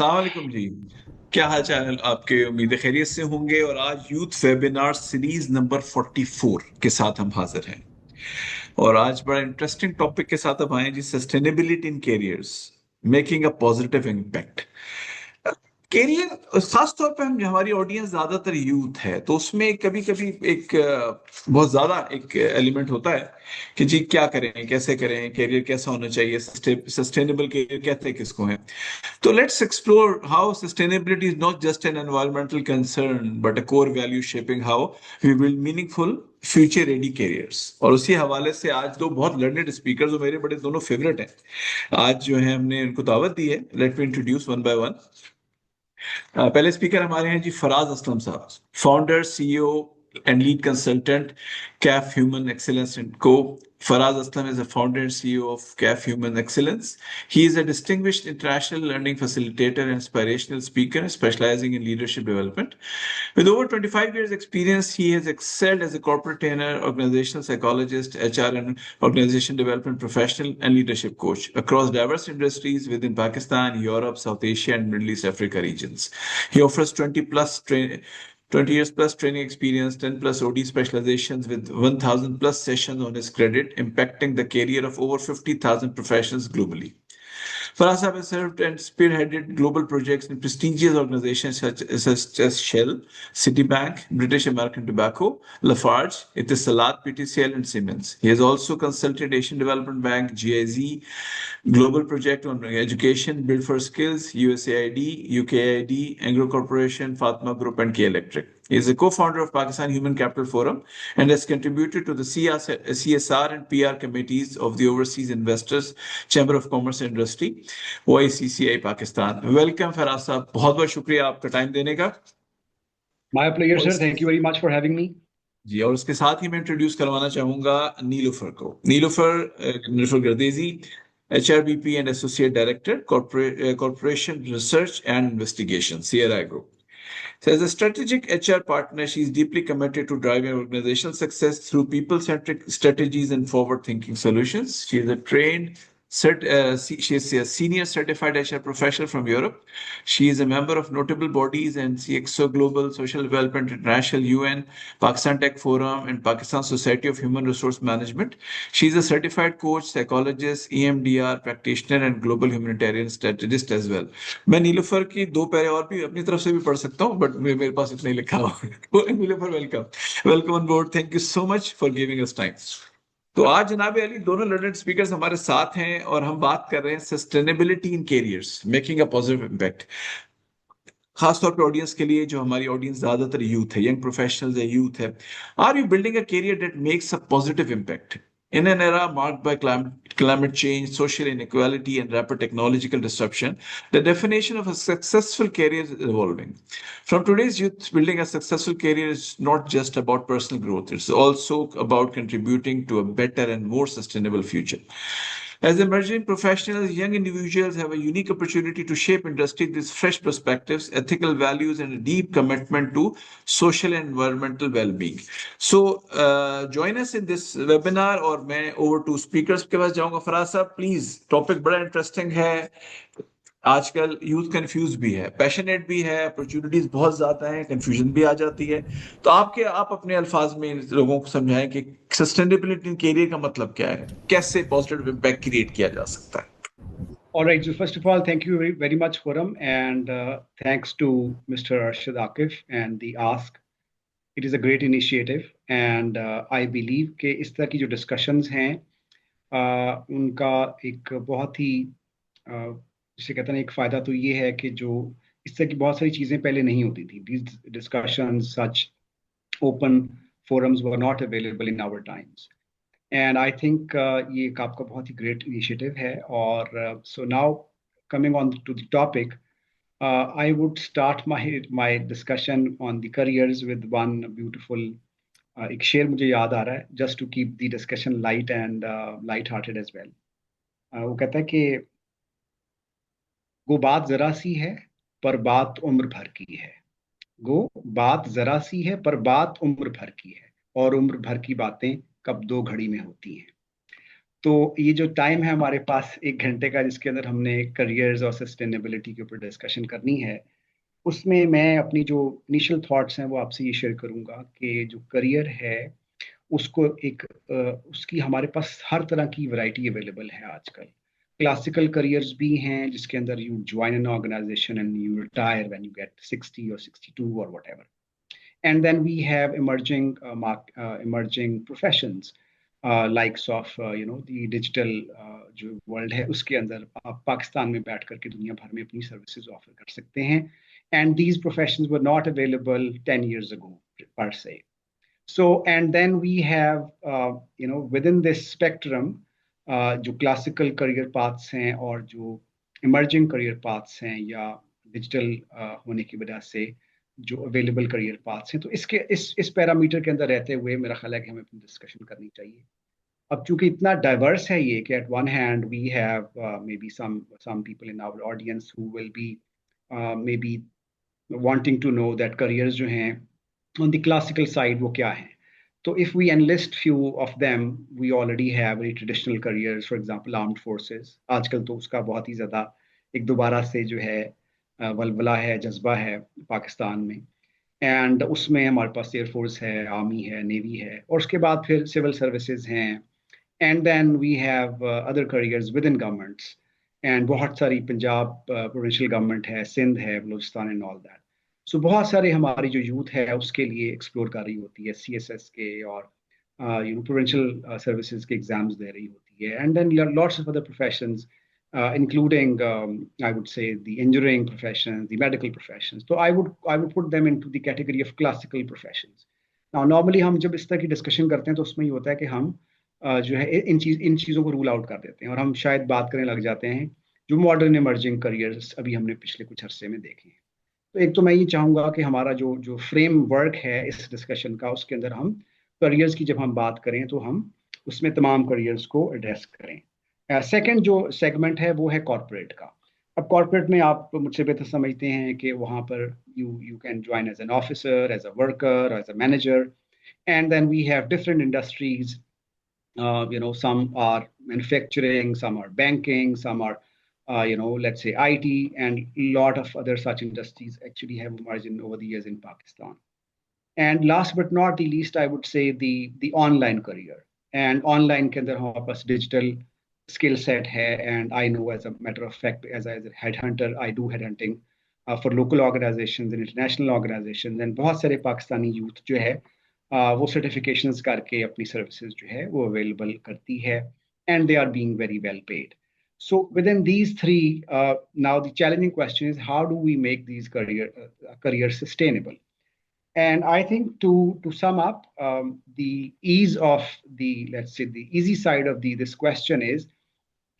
सलामकुम जी। क्या हाल चाल है आपके? उम्मीद है खैरियत से होंगे। और आज यूथ वेबिनार सीरीज नंबर 44 के साथ हम हाजिर हैं। और आज बड़ा इंटरेस्टिंग टॉपिक के साथ अब आए हैं जी, sustainability in careers, making a positive impact. Career, खास तौर पे हम, हमारी ऑडियंस ज्यादातर यूथ है, तो उसमें कभी कभी एक बहुत ज्यादा एक एलिमेंट होता है कि जी क्या करें, कैसे करें, कैरियर कैसा होना चाहिए, सस्टेनेबल कैरियर कहते किसको है। So let's explore how sustainability is not just an environmental concern, but a core value shaping how we build meaningful future ready careers। और उसी हवाले से आज दो बहुत लर्नेड स्पीकर जो मेरे बड़े दोनों फेवरेट हैं, आज जो है हमने उनको दावत दी है। Let me introduce one by one. पहले स्पीकर हमारे हैं जी फराज असलम साहब, founder, CEO and lead consultant, CAF Human Excellence and Co. Faraz Aslam is the founder and CEO of CAF Human Excellence. He is a distinguished international learning facilitator and inspirational speaker specializing in leadership development. With over 25 years experience, he has excelled as a corporate trainer, organizational psychologist, HR and organization development professional, and leadership coach across diverse industries within Pakistan, Europe, South Asia, and Middle East Africa regions. He offers 20 years plus training experience, 10 plus OD specializations with 1,000 plus sessions on his credit, impacting the career of over 50,000 professionals globally. Farah has served and spearheaded global projects in prestigious organizations such as Shell, Citibank, British American Tobacco, Lafarge, Etisalat, PTCL, and Siemens. He has also consulted Asian Development Bank, GIZ, Global Project on Education, Build for Skills, USAID, UKID, Anglo Corporation, Fatma Group, and K Electric. He is a co-founder of Pakistan Human Capital Forum and has contributed to the CSR and PR committees of the Overseas Investors Chamber of Commerce and Industry, OICCI Pakistan. Welcome Faraz साहब, बहुत बहुत शुक्रिया आपका time देने का। My pleasure, और sir. Thank you very much for having me. जी, और उसके साथ ही मैं इंट्रोड्यूस करवाना चाहूंगा नीलूफर को। Nilufar Gardezi, HRBP and associate director, corporation research and investigation, CRI Group. So as a strategic HR partner, she is deeply committed to driving organizational success through people-centric strategies and forward-thinking solutions. She is a she is a senior certified HR professional from Europe. She is a member of notable bodies and CXO Global, Social Development International, UN, Pakistan Tech Forum, and Pakistan Society of Human Resource Management. She is a certified coach, psychologist, EMDR practitioner, and global humanitarian strategist as well. मैं नीलूफर की दो पैरे और भी अपनी तरफ से भी पढ़ सकता हूँ, बट मेरे पास इतना ही लिखा हुआ है। Nilufar, welcome, welcome on board. Thank you so much for giving us time. तो आज जनाब अली दोनों लर्नेड स्पीकर्स हमारे साथ हैं और हम बात कर रहे हैं sustainability in careers, making a positive impact. खासतौर पे ऑडियंस के लिए, जो हमारी ऑडियंस ज्यादातर यूथ है, यंग प्रोफेशनल्स है, यूथ है। Are you building a career that makes a positive impact in an era marked by climate change, social inequality, and rapid technological disruption? The definition of a successful career is evolving. From today's youth, building a successful career is not just about personal growth, it's also about contributing to a better and more sustainable future. As emerging professionals, young individuals have a unique opportunity to shape industry with fresh perspectives, ethical values, and a deep commitment to social and environmental well-being. So, join us in this webinar, और मैं over to speakers के पास जाऊंगा। फराज साहब please, topic बड़ा interesting है। आजकल youth confuse भी है, पैशनेट भी है, अपॉर्चुनिटीज बहुत ज्यादा है, कंफ्यूजन भी आ जाती है। तो आप अपने अल्फाज में इन लोगों को समझाएं कि सस्टेनेबिलिटी इन कैरियर का मतलब क्या है, कैसे पॉजिटिव इम्पैक्ट क्रिएट किया जा सकता है। All right. So first of all, thank you very, very much, Forum, and thanks to Mr. Arshad Akif and the Ask. It is a great initiative, and I believe कि इस तरह की जो discussions हैं, उनका एक बहुत ही जिसे कहते हैं एक फायदा तो ये है कि जो इस तरह की बहुत सारी चीजें पहले नहीं होती थी. These discussions, such open forums were not available in our times. And I think ये एक आपका बहुत ही great initiative है. और so now coming on to the topic, I would start my discussion on the careers with one beautiful एक शेर मुझे याद आ रहा है, just to keep the discussion light and light-hearted as well. वो कहता है कि गो बात जरा सी है पर बात उम्र भर की है. गो बात जरा सी है पर बात उम्र भर की है, और उम्र भर की बातें कब दो घड़ी में होती हैं. तो ये जो टाइम है हमारे पास 1 घंटे का, जिसके अंदर हमने करियर्स और सस्टेनेबिलिटी के ऊपर डिस्कशन करनी है, उसमें मैं अपनी जो इनिशियल थॉट्स हैं वो आपसे ये शेयर करूंगा कि जो करियर है उसको उसकी हमारे पास हर तरह की वैरायटी अवेलेबल है आजकल। क्लासिकल करियर्स भी हैं जिसके अंदर you join an organisation and you retire when you get 60 और 62 और whatever. And then we have emerging professions, likes of the digital जो वर्ल्ड है उसके अंदर आप पाकिस्तान में बैठ करके दुनिया भर में अपनी सर्विसेज ऑफर कर सकते हैं। And these professions were not available 10 years ago per se. So, and then we have, within this spectrum, जो classical career paths हैं और जो emerging career paths हैं या digital होने की वजह से जो अवेलेबल करियर पाथ्स हैं, तो इसके इस पैरामीटर के अंदर रहते हुए मेरा ख्याल है कि हमें अपनी डिस्कशन करनी चाहिए। अब चूंकि इतना डाइवर्स है ये कि at one hand we have may be some people in our audience who will be may be wanting to know that careers जो हैं ऑन द क्लासिकल साइड वो क्या हैं। तो if we enlist few of them, we already have very traditional careers, for example armed forces. आजकल तो उसका बहुत ही ज़्यादा एक दोबारा से जो है वलवला है, जज्बा है पाकिस्तान में। एंड उसमें हमारे पास एयरफोर्स है, आर्मी है, नेवी है, और उसके बाद फिर सिविल सर्विसेज हैं। And then we have other careers with in governments, and बहुत सारी पंजाब प्रोविंशियल गवर्नमेंट है, सिंध है, Balochistan and all that. So बहुत सारे हमारी जो यूथ है उसके लिए एक्सप्लोर कर रही होती है, CSS के और प्रोविंशियल सर्विसेज के एग्जाम्स दे रही होती है। And then lots of other professions including I would say the engineering professions, the medical professions. So I would put them into the category of classical professions. Now normally हम जब इस तरह की डिस्कशन करते हैं तो उसमें ये होता है कि हम जो है इन चीज़ों को रूल आउट कर देते हैं और हम शायद बात करने लग जाते हैं जो मॉडर्न इमर्जिंग करियर्स अभी हमने पिछले कुछ अरसे में देखे हैं। तो एक तो मैं ये चाहूँगा कि हमारा जो जो फ्रेमवर्क है इस डिस्कशन का, उसके अंदर हम करियर्स की जब हम बात करें तो हम उसमें तमाम करियर्स को एड्रेस करें। सेकंड जो सेगमेंट है वो है कॉर्पोरेट का। अब कॉर्पोरेट में आप मुझसे बेहतर समझते हैं कि वहाँ पर you can join as an officer, as a worker, as a manager, and then we have different industries. Some are manufacturing, some are banking, some are let's say IT, and a lot of other such industries actually have emerged over the years in Pakistan. And last but not the least, I would say the online career. And online के अंदर हमारे पास digital skill set है, and I know as a matter of fact, as a headhunter, I do headhunting for local organizations and international organizations, and बहुत सारे Pakistani youth जो है वो certifications करके अपनी services जो है वो available करती है, and they are being very well paid. So within these three, now the challenging question is how do we make these careers sustainable? And I think to sum up, the ease of the, let's say, the easy side of this question is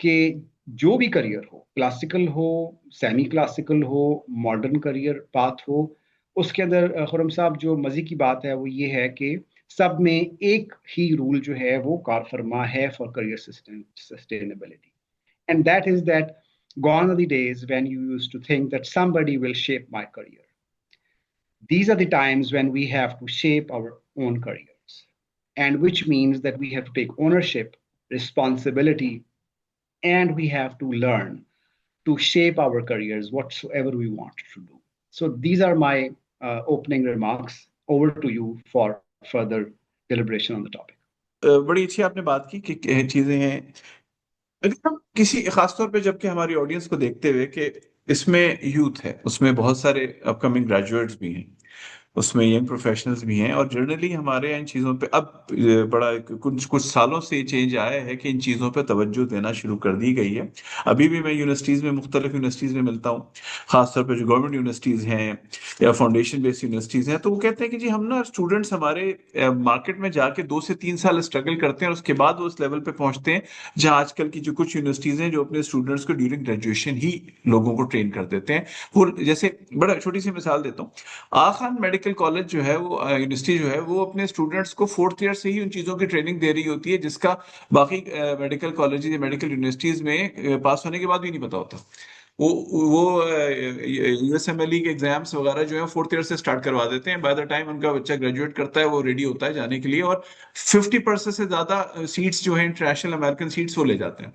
कि जो भी career हो, classical हो, semi classical हो, modern career path हो, उसके अंदर खुरम साहब जो मजे की बात है वो ये है कि सब में एक ही रूल जो है वो कार फरमा है for career sustainability, and that is that gone are the days when you used to think that somebody will shape my career. These are the times when we have to shape our own careers, and which means that we have to take ownership, responsibility, and we have to learn to shape our careers whatsoever we want to do. So these are my opening remarks. Over to you for further deliberation on the topic. बड़ी अच्छी आपने बात की कि चीजें हैं, लेकिन हम किसी खास तौर पे जबकि हमारी ऑडियंस को देखते हुए कि इसमें यूथ है, उसमें बहुत सारे अपकमिंग ग्रेजुएट्स भी हैं, उसमें यंग प्रोफेशनल्स भी हैं, और जनरली हमारे यहाँ इन चीज़ों पे अब बड़ा कुछ कुछ सालों से चेंज आया है कि इन चीज़ों पे तवज्जो देना शुरू कर दी गई है। अभी भी मैं यूनिवर्सिटीज़ में, मुख्तलिफ यूनिवर्सिटीज़ में मिलता हूँ, खासतौर पे जो गवर्नमेंट यूनिवर्सिटीज़ हैं या फाउंडेशन बेस्ड यूनिवर्सिटीज़ हैं, तो वो कहते हैं कि जी हम ना स्टूडेंट्स हमारे मार्केट में जाके 2 से 3 साल स्ट्रगल करते हैं और उसके बाद वो उस लेवल पे पहुंचते हैं जहाँ आजकल की जो कुछ यूनिवर्सिटीज़ हैं जो अपने स्टूडेंट्स को ड्यूरिंग ग्रेजुएशन ही लोगों को ट्रेन कर देते हैं। वो जैसे बड़ा छोटी सी मिसाल देता हूँ, आखान मेडिकल कॉलेज जो है वो यूनिवर्सिटी जो है वो अपने स्टूडेंट्स को 4th ईयर से ही उन चीज़ों की ट्रेनिंग दे रही होती है जिसका बाकी मेडिकल कॉलेज या मेडिकल यूनिवर्सिटीज़ में पास होने के बाद भी नहीं पता होता। वो यूएसएमएलई के एग्जाम्स वगैरह जो है फोर्थ ईयर से स्टार्ट करवा देते हैं। बाय द टाइम उनका बच्चा ग्रेजुएट करता है वो रेडी होता है जाने के लिए, और 50% से ज्यादा सीट्स जो है इंटरनेशनल अमेरिकन सीट्स वो ले जाते हैं।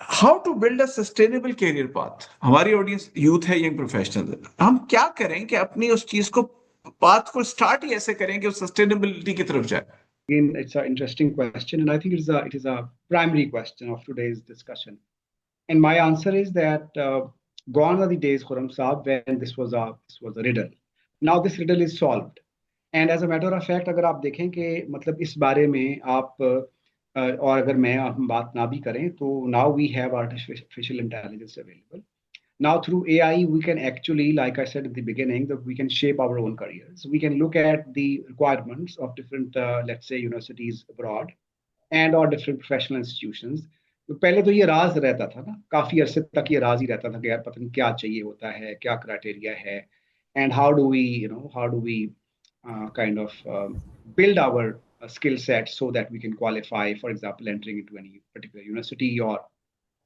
How to build a sustainable career path. हमारी ऑडियंस यूथ है, यंग प्रोफेशनल, हम क्या करें कि अपनी उस चीज को, पाथ को स्टार्ट ही ऐसे करें कि वो सस्टेनेबिलिटी की तरफ जाए। Again, it's an interesting question, and I think it is a primary question of today's discussion. And my answer is that gone are the days, Khurram Saab, when this was a riddle. Now this riddle is solved. And as a matter of fact, अगर आप देखें कि मतलब इस बारे में आप और अगर हम बात ना भी करें तो now we have artificial intelligence available. Now through AI, we can actually, like I said at the beginning, that we can shape our own careers. We can look at the requirements of different, let's say, universities abroad and or different professional institutions. तो पहले तो ये राज रहता था ना, काफी अरसे तक ये राज ही रहता था कि यार पता नहीं क्या चाहिए होता है, क्या क्राइटेरिया है, and how do we kind of build our skill set so that we can qualify, for example, entering into any particular university or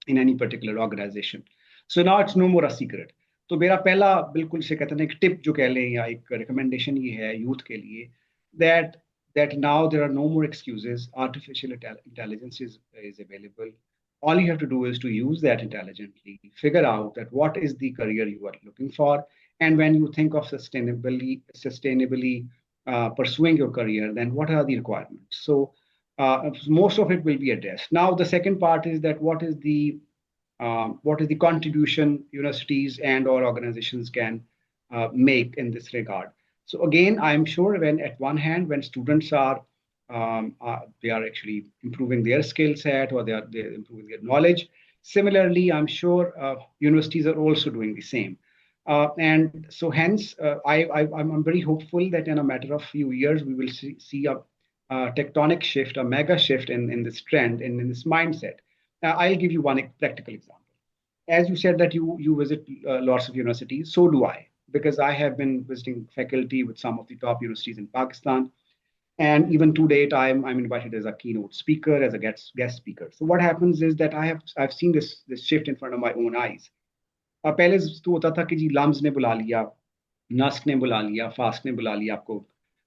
in any particular organization. So now it's no more a secret. तो मेरा पहला बिल्कुल से कहते हैं एक tip जो कह लें या एक रिकमेंडेशन ये है यूथ के लिए, that that now there are no more excuses. Artificial intelligence is available. All you have to do is to use that intelligently, figure out that what is the career you are looking for, and when you think of sustainably pursuing your career, then what are the requirements? So most of it will be addressed. Now the second part is that what is the contribution universities and or organizations can make in this regard. So again, I'm sure when at one hand, when students are they are actually improving their skill set or they're improving their knowledge. Similarly, I'm sure universities are also doing the same. And so hence, I'm very hopeful that in a matter of few years, we will see a tectonic shift, a mega shift in this trend and in this mindset. I'll give you one practical example. As you said that you visit lots of universities, so do I, because I have been visiting faculty with some of the top universities in Pakistan, and even to date, I'm invited as a keynote speaker, as a guest speaker. So what happens is that I've seen this shift in front of my own eyes. पहले तो होता था कि जी lumps ने बुला लिया, नस्क ने बुला लिया, फास्ट ने बुला लिया आपको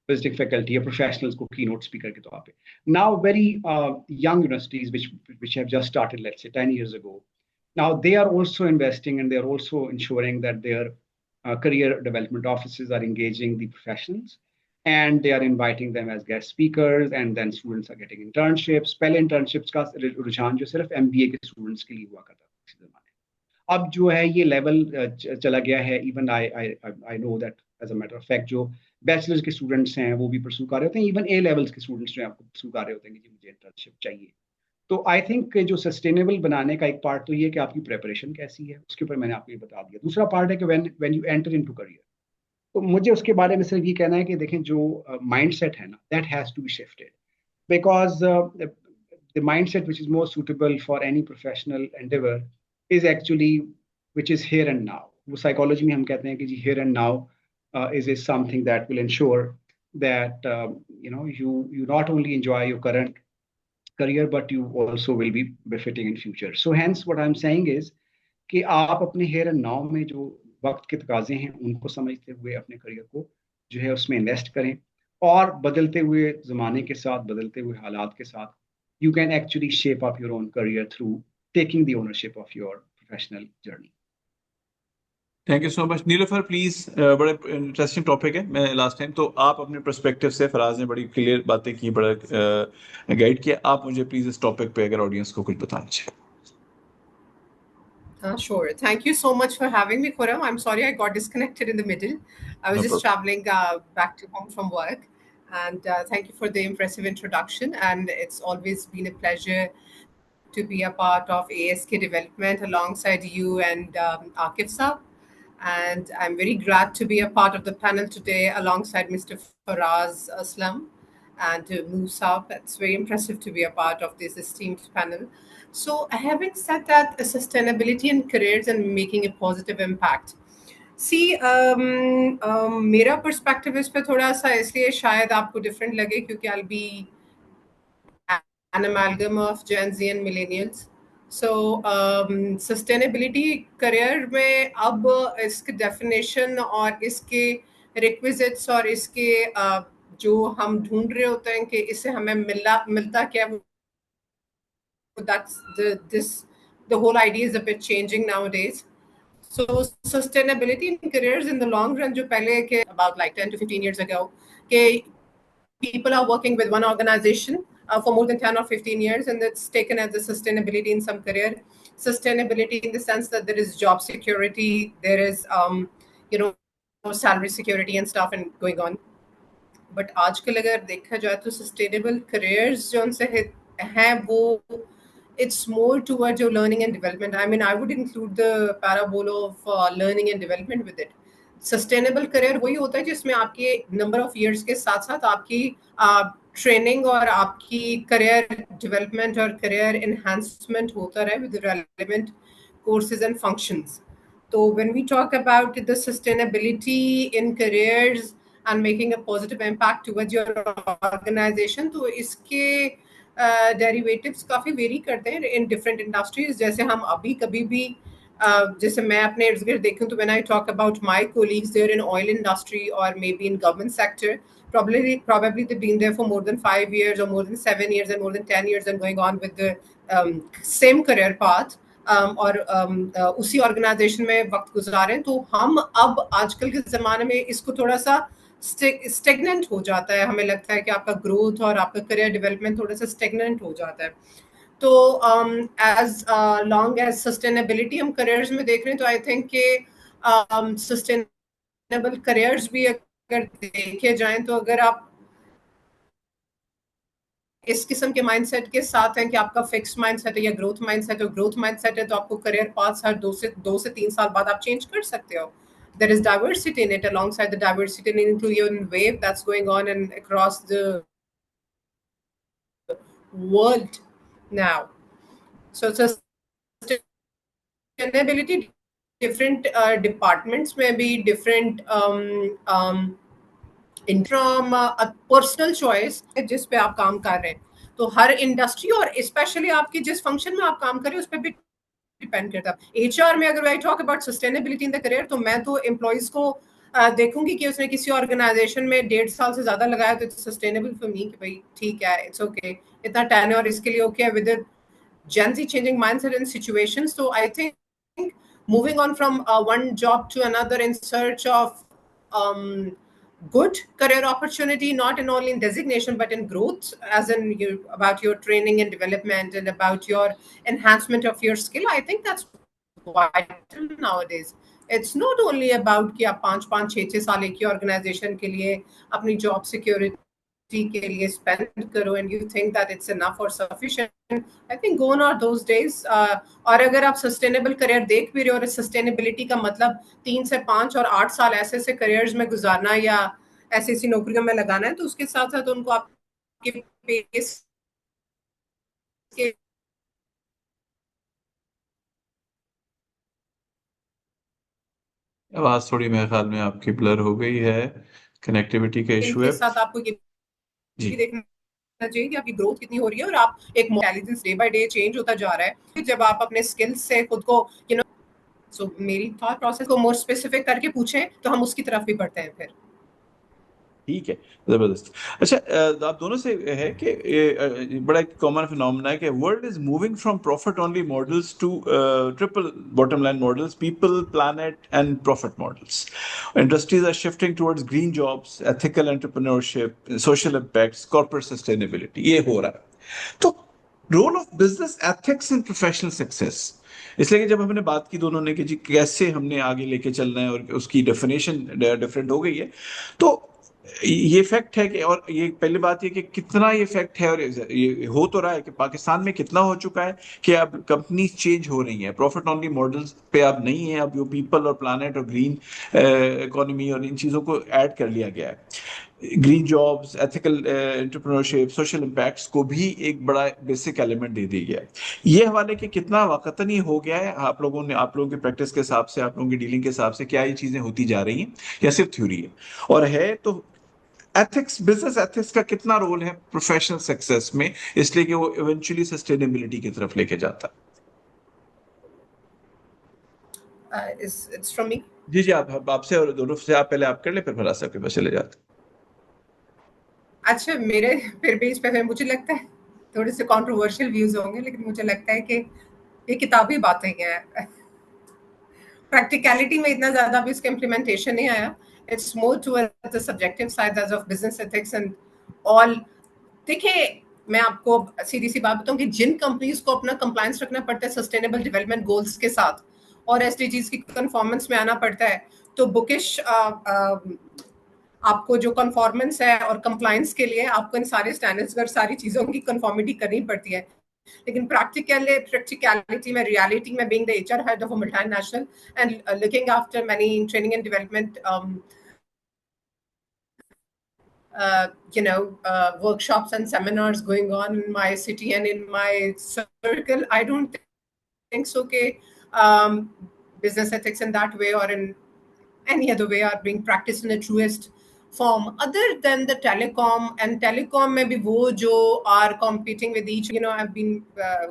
विजिटिंग फैकल्टी या प्रोफेशनल्स को की नोट स्पीकर के तौर पे. Now very young universities which have just started, let's say 10 years ago, now they are also investing and they are also ensuring that their career development offices are engaging the professionals and they are inviting them as guest speakers, and then students are getting internships. पहले internships का रुझान जो सिर्फ MBA के students के लिए हुआ करता था किसी जमाने. अब जो है ये लेवल चला गया है. Even I know that as a matter of fact जो बैचलर्स के स्टूडेंट्स हैं वो भी परसू कर रहे होते हैं. इवन ए लेवल्स के स्टूडेंट्स जो है आपको परसू कर रहे होते हैं कि जी मुझे इंटर्नशिप चाहिए. तो आई थिंक जो सस्टेनेबल बनाने का एक पार्ट तो ये कि आपकी प्रेपरेशन कैसी है, उसके ऊपर मैंने आपको ये बता दिया. दूसरा पार्ट है कि when you enter into career, तो मुझे उसके बारे में सिर्फ ये कहना है कि देखें जो माइंडसेट है ना, that has to be shifted, because the mindset which is more suitable for any professional endeavor is actually which is here and now. वो psychology में हम कहते हैं कि जी here and now is something that will ensure that you not only enjoy your current career but you also will be befitting in future. So hence what I'm saying is कि आप अपने here and now में जो वक्त के तकाजे हैं उनको समझते हुए अपने करियर को जो है उसमें इन्वेस्ट करें, और बदलते हुए ज़माने के साथ, बदलते हुए हालात के साथ, you can actually shape up your own career through taking the ownership of your professional journey. Thank you so much Nilofar. Please, बड़ा इंटरेस्टिंग टॉपिक है. मैं लास्ट टाइम तो आप अपने पर्सपेक्टिव से, फराज ने बड़ी क्लियर बातें की, बड़ा गाइड किया. आप मुझे प्लीज इस टॉपिक पे अगर ऑडियंस को कुछ बताना चाहिए. Sure. Thank you so much for having me, Khurram. I'm sorry I got disconnected in the middle. I was No just problem. traveling back to home from work. And thank you for the impressive introduction. And it's always been a pleasure to be a part of ASK development alongside you and Akif Saab. And I'm very glad to be a part of the panel today alongside Mr. Faraz Aslam and Musa. It's very impressive to be a part of this esteemed panel. So, having said that, sustainability in careers and making a positive impact. See, मेरा perspective इस पे थोड़ा सा इसलिए शायद आपको different लगे क्योंकि I'll be an amalgam of Gen Z and millennials. So sustainability career में अब इसकी डेफिनेशन और इसके रिक्विजिट्स और इसके जो हम ढूंढ रहे होते हैं कि इससे हमें मिलता क्या, that's the whole idea is a bit changing nowadays. So sustainability in careers in the long run, जो पहले के about like 10 to 15 years ago, के people are working with one organization for more than 10 or 15 years, and it's taken as a sustainability in some career. Sustainability in the sense that there is job security, there is you know salary security and stuff and going on. But आजकल अगर देखा जाए तो sustainable careers जो उनसे हैं वो it's more towards your learning and development. I mean, I would include the parabola of learning and development with it. Sustainable career वही होता है जिसमें आपके number of years के साथ साथ आपकी ट्रेनिंग और आपकी career development और career enhancement होता रहे with the relevant courses and functions. So when we talk about the sustainability in careers and making a positive impact towards your organization, तो इसके डेरिवेटिव्स काफ़ी वेरी करते हैं इन डिफरेंट इंडस्ट्रीज. जैसे हम अभी कभी भी जैसे मैं अपने इर्द गिर्द देखूं तो when I talk about my colleagues there in oil industry और may be in government sector, probably they've been there for more than 5 years or more than 7 years and more than 10 years and going on with the same career path. और उसी organisation में वक्त गुजारें. तो हम अब आजकल के ज़माने में इसको थोड़ा सा स्टेगनेंट हो जाता है. हमें लगता है कि आपका ग्रोथ और आपका करियर डेवलपमेंट थोड़ा सा स्टेगनेंट हो जाता है. तो एज लॉन्ग एज सस्टेनेबिलिटी हम करियर्स में देख रहे हैं तो आई थिंक कि सस्टेनेबल करियर्स भी अगर देखे जाएं तो अगर आप इस किस्म के माइंडसेट के साथ हैं कि आपका फिक्स माइंडसेट है या ग्रोथ माइंडसेट है, ग्रोथ माइंडसेट है तो आपको करियर पाथ हर 2 से 3 साल बाद आप चेंज कर सकते हो. There is diversity in it alongside the diversity in inclusion wave that's going on and across the world now. So sustainability different departments may be different in from a personal choice जिस पे आप काम कर रहे हैं. तो हर industry और specially आपके जिस फंक्शन में आप काम कर रहे हैं उस पर भी डिपेंड करता है. एचआर में अगर आई talk about sustainability in the career तो मैं तो एम्प्लॉइज को देखूंगी कि उसने किसी ऑर्गेनाइजेशन में 1.5 साल से ज्यादा लगाया तो इट्स सस्टेनेबल फॉर मी कि भाई ठीक है, इट्स ओके, इतना टेन्योर और इसके लिए ओके है with Gen Z changing mindset and situations. So I think moving on from one job to another in search of good career opportunity, not in only in designation but in growth, as in about your training and development and about your enhancement of your skill. I think that's vital nowadays. It's not only about कि आप 5-5, 6-6 साल एक ही organisation के लिए अपनी job security के लिए spend करो and you think that it's enough or sufficient. I think gone are those days. और अगर आप sustainable career देख भी रहे हो और sustainability का मतलब 3 से 5 और 8 साल ऐसे ऐसे careers में गुजारना या ऐसी ऐसी नौकरियों में लगाना है तो उसके साथ साथ उनको आपके पेस के आवाज थोड़ी मेरे ख्याल में आपकी ब्लर हो गई है, कनेक्टिविटी का इशू है. इनके साथ आपको ये भी देखना चाहिए कि आपकी ग्रोथ कितनी हो रही है और आप एक intelligence day by day change होता जा रहा है जब आप अपने स्किल्स से खुद को सो मेरी थॉट प्रोसेस को मोर स्पेसिफिक करके पूछें तो हम उसकी तरफ भी बढ़ते हैं फिर. ठीक है, जबरदस्त. अच्छा, आप दोनों से है कि ये बड़ा कॉमन फिनोमेना है कि world is moving from profit only models to triple bottom line models, people, planet and profit models. Industries are shifting towards green jobs, ethical entrepreneurship, social impacts, corporate sustainability. ये हो रहा है. तो role of business ethics in professional success, इसलिए कि जब हमने बात की दोनों ने कि जी कैसे हमने आगे लेके चलना है और उसकी डेफिनेशन डिफरेंट हो गई है, तो ये फैक्ट है कि, और ये पहली बात ये कि कितना ये फैक्ट है और ये हो तो रहा है कि पाकिस्तान में कितना हो चुका है कि अब कंपनीज चेंज हो रही हैं, प्रॉफिट ओनली मॉडल्स पे अब नहीं है, अब यो पीपल और प्लैनेट और ग्रीन इकोनॉमी और इन चीज़ों को ऐड कर लिया गया है. Green jobs, ethical entrepreneurship, social impacts को भी एक बड़ा बेसिक एलिमेंट दे दिया गया है. ये हवाले कि कितना वक़्तन ही हो गया है, आप लोगों की प्रैक्टिस के हिसाब से, आप लोगों की डीलिंग के हिसाब से क्या ये चीज़ें होती जा रही हैं या सिर्फ थ्योरी है, और है तो एथिक्स, बिजनेस एथिक्स का कितना रोल है प्रोफेशनल सक्सेस में, इसलिए कि वो इवेंचुअली सस्टेनेबिलिटी की तरफ लेके जाता है. It's from me. जी जी, आप आपसे और दोनों से आप पहले आप कर ले, फिर फराज साहब के पास चले जाते। अच्छा, मेरे फिर भी इस पे मुझे लगता है थोड़े से कंट्रोवर्शियल व्यूज होंगे, लेकिन मुझे लगता है कि ये किताबी बातें हैं। प्रैक्टिकलिटी में इतना ज्यादा अभी इसका इम्प्लीमेंटेशन नहीं आया। It's more towards the subjective side of business ethics and all. देखिए, मैं आपको सीधी सी बात बताऊं कि जिन कंपनीज को अपना कंप्लायंस रखना पड़ता है सस्टेनेबल डेवलपमेंट गोल्स के साथ और एसडीजीज की कन्फॉर्मेंस में आना पड़ता है, तो बुकिश आपको जो कन्फॉर्मेंस है और कंप्लायंस के लिए आपको इन सारे स्टैंडर्ड्स और सारी चीजों की कन्फॉर्मिटी करनी पड़ती है। लेकिन प्रैक्टिकलिटी में, रियलिटी में, being the HR head of a multinational and looking after many training and development workshops and seminars going on in my city and in my circle, I don't think so okay, business ethics in that way or in any other way are being practiced in the truest form other than the telecom. And telecom maybe wo jo are competing with each, I've been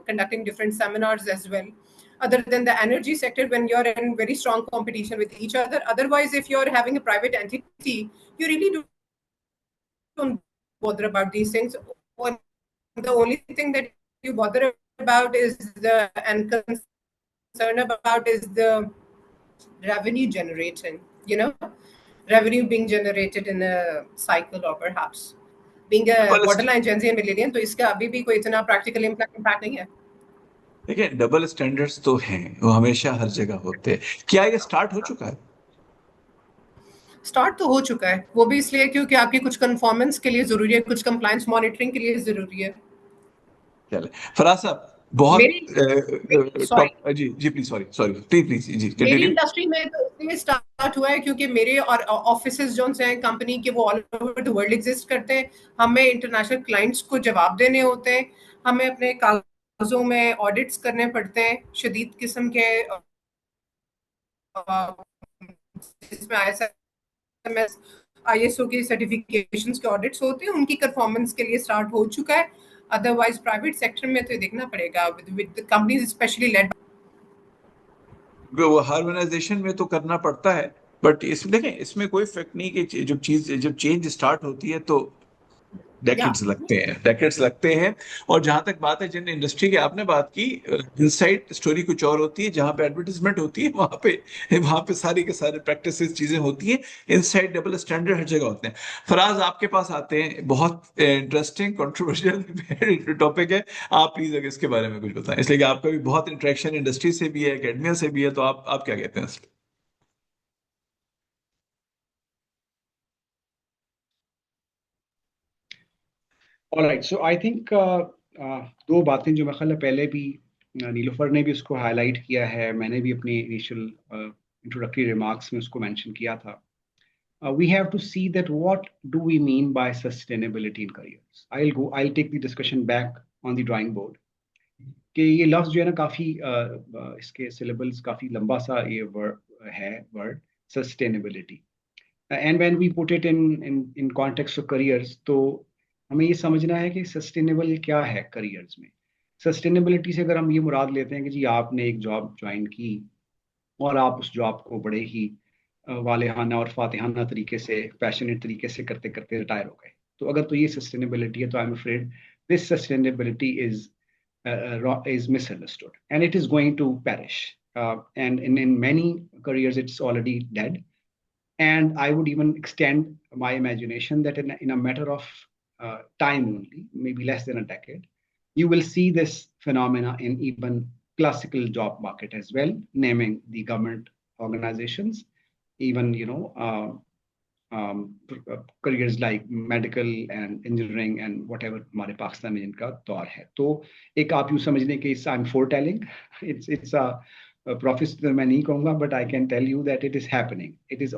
conducting different seminars as well. Other than the energy sector, when you're in very strong competition with each other. Otherwise, if you're having a private entity, you really don't bother about these things. The only thing that you bother about is and concern about is the revenue generating, revenue being generated in a cycle or perhaps being a borderline Gen Z and millennial, तो इसका अभी भी कोई इतना practical impact नहीं है। देखिए, double standards तो हैं, वो हमेशा हर जगह होते हैं। क्या ये स्टार्ट हो चुका है? स्टार्ट तो हो चुका है, वो भी इसलिए क्योंकि आपकी कुछ कन्फॉर्मेंस के लिए जरूरी है, कुछ कंप्लायंस मॉनिटरिंग के लिए जरूरी है। चले फराज साहब, बहुत मेरी सॉरी जी जी, प्लीज, सॉरी सॉरी, प्लीज जी मेरी कंटिन्यू। इंडस्ट्री में तो इसलिए स्टार्ट हुआ है क्योंकि मेरे और ऑफिसेज जो हैं कंपनी के वो all over the world exist करते हैं। हमें इंटरनेशनल क्लाइंट्स को जवाब देने होते हैं, हमें अपने कागजों में ऑडिट्स करने पड़ते हैं शदीद किस्म के, जिसमें ISMS ISO की सर्टिफिकेशंस के ऑडिट्स होते हैं, उनकी परफॉर्मेंस के लिए स्टार्ट हो चुका है। अदरवाइज प्राइवेट सेक्टर में तो देखना पड़ेगा विद कंपनीज स्पेशली लेड। वो हार्मोनाइजेशन में तो करना पड़ता है, बट इसमें देखें, इसमें कोई फर्क नहीं कि जब चेंज स्टार्ट होती है तो डेकेड्स लगते हैं। और जहां तक बात है जिन इंडस्ट्री की आपने बात की, इनसाइड स्टोरी कुछ और होती है। जहां पे एडवर्टाइजमेंट होती है वहां पे सारी के सारे प्रैक्टिसेस चीजें होती हैं। इनसाइड डबल स्टैंडर्ड हर जगह होते हैं। फराज, आपके पास आते हैं, बहुत इंटरेस्टिंग कंट्रोवर्शियल टॉपिक है। आप प्लीज अगर इसके बारे में कुछ बताएं, इसलिए कि आपका भी बहुत इंटरेक्शन इंडस्ट्री से भी है, एकेडमिया से भी है, तो आप क्या कहते हैं इस पे? All right, so I think दो बातें जो मेरे ख्याल है पहले भी नीलोफर ने भी उसको हाईलाइट किया है, मैंने भी अपनी इनिशियल इंट्रोडक्टरी रिमार्क्स में उसको मेंशन किया था। We have to see that what do we mean by sustainability in careers. I'll take the discussion back on the drawing board. कि ये लफ्ज जो है ना काफी इसके सिलेबल्स काफी लंबा सा ये word sustainability, and when we put it in context of careers, तो हमें ये समझना है कि सस्टेनेबल क्या है करियर्स में। सस्टेनेबिलिटी से अगर हम ये मुराद लेते हैं कि जी आपने एक जॉब ज्वाइन की और आप उस जॉब को बड़े ही वालेहाना और फातिहाना तरीके से, पैशनेट तरीके से करते करते रिटायर हो गए, तो अगर तो ये सस्टेनेबिलिटी है, तो I am afraid this sustainability is misunderstood and it is going to perish, and in many careers it's already dead. And I would even extend my imagination that in a matter of time only, maybe less than a decade, you will see this phenomena in even classical job market as well, naming the government organizations, even careers like medical and engineering and whatever हमारे पाकिस्तान में इनका दौर है। तो एक आप यूं समझने के इस I'm foretelling, it's a professional मैं नहीं कहूँगा, but I can tell you that it is happening, it is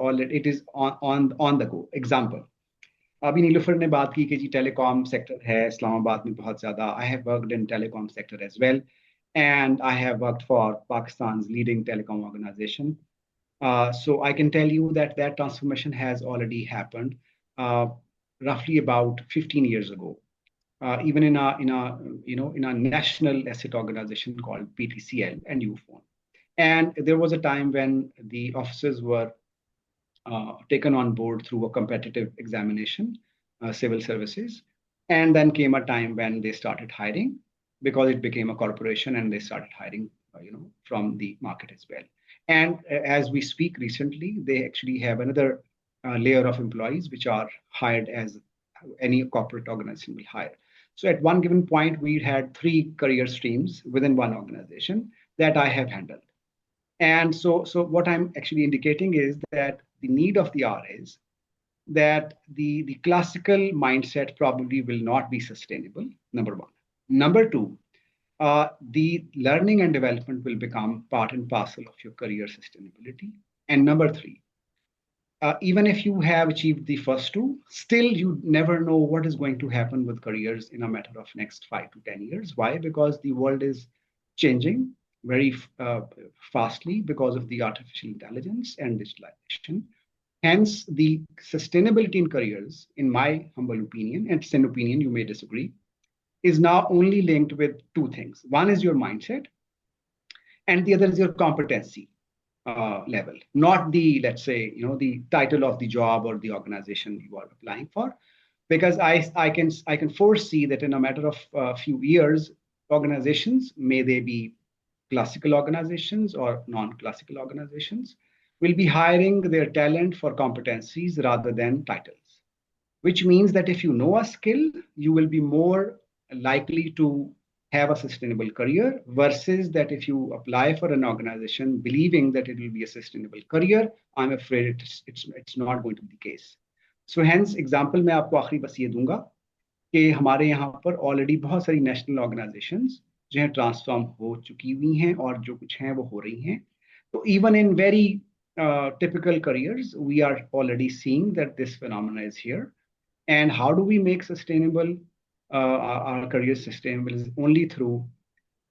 on the go. Example, अभी नीलूफर ने बात की कि जी टेलीकॉम सेक्टर है इस्लामाबाद में बहुत ज्यादा। I have worked in telecom sector as well, and I have worked for Pakistan's leading telecom organization. So I can tell you that transformation has already happened roughly about 15 years ago. Even in a national asset organization called PTCL and Ufone. And there was a time when the officers were taken on board through a competitive examination, civil services. And then came a time when they started hiring because it became a corporation and they started hiring, from the market as well. And as we speak recently, they actually have another layer of employees which are hired as any corporate organization will hire. So at one given point, we had 3 career streams within one organization that I have handled. And so what I'm actually indicating is that the need of the hour is that the classical mindset probably will not be sustainable, number one. Number two, the learning and development will become part and parcel of your career sustainability. And number three, even if you have achieved the first two, still you never know what is going to happen with careers in a matter of next 5 to 10 years. Why? Because the world is changing very fastly because of the artificial intelligence and digitalization. Hence, the sustainability in careers, in my humble opinion, and it's an opinion, you may disagree, is now only linked with two things. One is your mindset, and the other is your competency level, not the, let's say, the title of the job or the organization you are applying for. Because I can foresee that in a matter of a few years, organizations, may they be classical organizations or non-classical organizations, will be hiring their talent for competencies rather than titles, which means that if you know a skill, you will be more likely to have a sustainable career versus that if you apply for an organization believing that it will be a sustainable career, I'm afraid it's not going to be the case. So hence example मैं आपको आखिरी बस ये दूंगा कि हमारे यहाँ पर ऑलरेडी बहुत सारी नेशनल ऑर्गेनाइजेशंस जो हैं ट्रांसफॉर्म हो चुकी हुई हैं और जो कुछ हैं वो हो रही हैं. तो even in very typical careers, we are already seeing that this phenomena is here. And how do we make sustainable our career sustainable is only through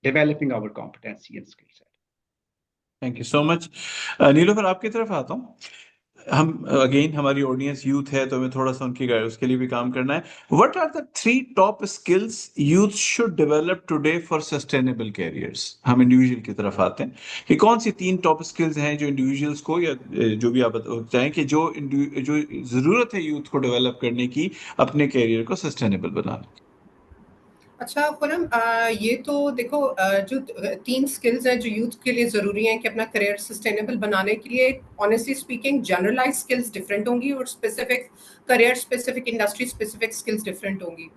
developing our competency and skill set. Thank you so much. Nilofar, आपकी तरफ आता हूँ. हम again हमारी audience youth है तो हमें थोड़ा सा उनकी गाइड उसके लिए भी काम करना है. What are the 3 top skills youth should develop today for sustainable careers? हम इंडिविजुअल की तरफ आते हैं कि कौन सी 3 टॉप स्किल्स हैं जो इंडिविजुअल्स को या जो भी आप बताएं कि जो जरूरत है यूथ को डेवलप करने की अपने कैरियर को सस्टेनेबल बनाने. अच्छा खुरम, ये तो देखो, जो 3 स्किल्स हैं जो यूथ के लिए ज़रूरी हैं कि अपना करियर सस्टेनेबल बनाने के लिए, honestly speaking generalise skills different होंगी और specific career specific industry specific skills different होंगी.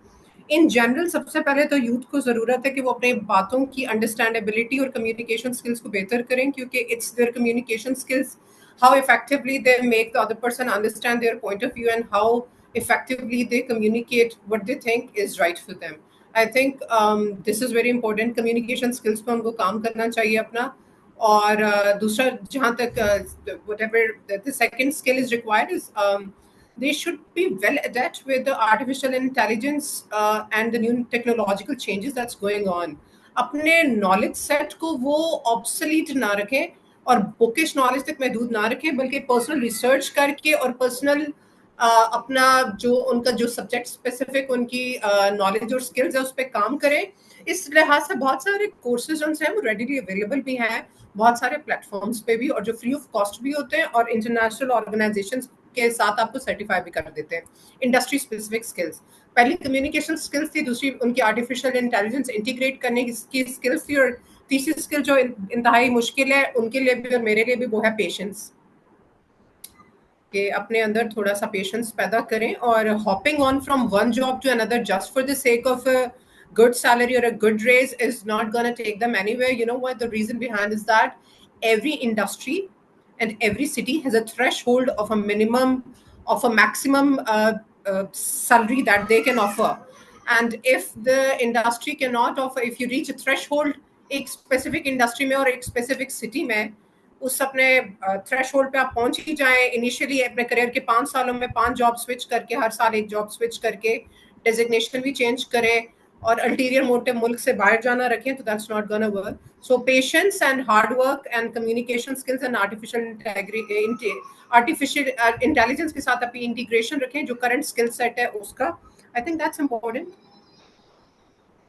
इन जनरल सबसे पहले तो यूथ को ज़रूरत है कि वो अपने बातों की अंडरस्टैंडेबिलिटी और कम्युनिकेशन स्किल्स को बेहतर करें, क्योंकि it's there communication skills how effectively they make the other person understand their point of view and how effectively they communicate what they think is right for them. I think this is very important. Communication skills पर उनको काम करना चाहिए अपना. और दूसरा, जहाँ तक whatever the second skill is required is they should be well adept with the artificial intelligence and the new technological changes that's going on. अपने knowledge set को वो obsolete ना रखें और bookish knowledge तक महदूद ना रखें, बल्कि personal research करके और personal अपना जो उनका जो subject specific उनकी knowledge और skills है उस पर काम करें. इस लिहाज से बहुत सारे courses जो हैं वो readily available भी हैं बहुत सारे platforms पे भी, और जो free of cost भी होते हैं और international organizations के साथ आपको सर्टिफाई भी कर देते हैं. इंडस्ट्री स्पेसिफिक स्किल्स, पहली कम्युनिकेशन स्किल्स थी, दूसरी उनकी आर्टिफिशियल इंटेलिजेंस इंटीग्रेट करने की स्किल्स थी, और तीसरी स्किल जो इंतहाई मुश्किल है उनके लिए भी और मेरे लिए भी, वो है पेशेंस. कि अपने अंदर थोड़ा सा पेशेंस पैदा करें, और hopping on from one job to another just for the sake of a good salary or a good raise is not going to take them anywhere. You know what the reason behind is? That every industry and every city has a threshold of a minimum of a maximum salary that they can offer. And if the industry cannot offer, if you reach a threshold एक specific industry में और एक specific city में, उस अपने threshold पे आप पहुंच ही जाएं, इनिशियली अपने करियर के 5 सालों में 5 जॉब स्विच करके, हर साल एक जॉब स्विच करके, डेजिग्नेशन भी चेंज करें और अल्टीरियर मोटिव मुल्क से बाहर जाना रखें, तो that's not gonna work. So patience and hard work and communication skills and artificial intelligence के साथ अपनी इंटीग्रेशन रखें जो करंट स्किल सेट है उसका. I think that's important.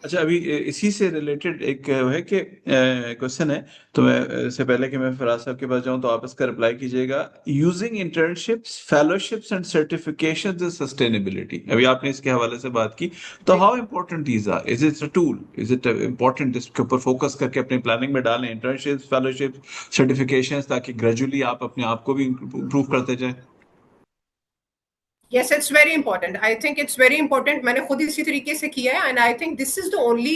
अच्छा, अभी इसी से रिलेटेड एक है कि क्वेश्चन है, तो मैं इससे पहले कि मैं फराज साहब के पास जाऊं तो आप इसका रिप्लाई कीजिएगा। Using internships, fellowships and certifications in sustainability, अभी आपने इसके हवाले से बात की, तो how important these are? Is it a tool? Is it important इसके ऊपर फोकस करके अपनी प्लानिंग में डालें इंटर्नशिप्स, फेलोशिप्स, सर्टिफिकेशंस, ताकि ग्रेजुअली आप अपने आप को भी इम्प्रूव करते जाएं? Yes, it's very important. I think it's very important. मैंने खुद इसी तरीके से किया है, and I think this is the only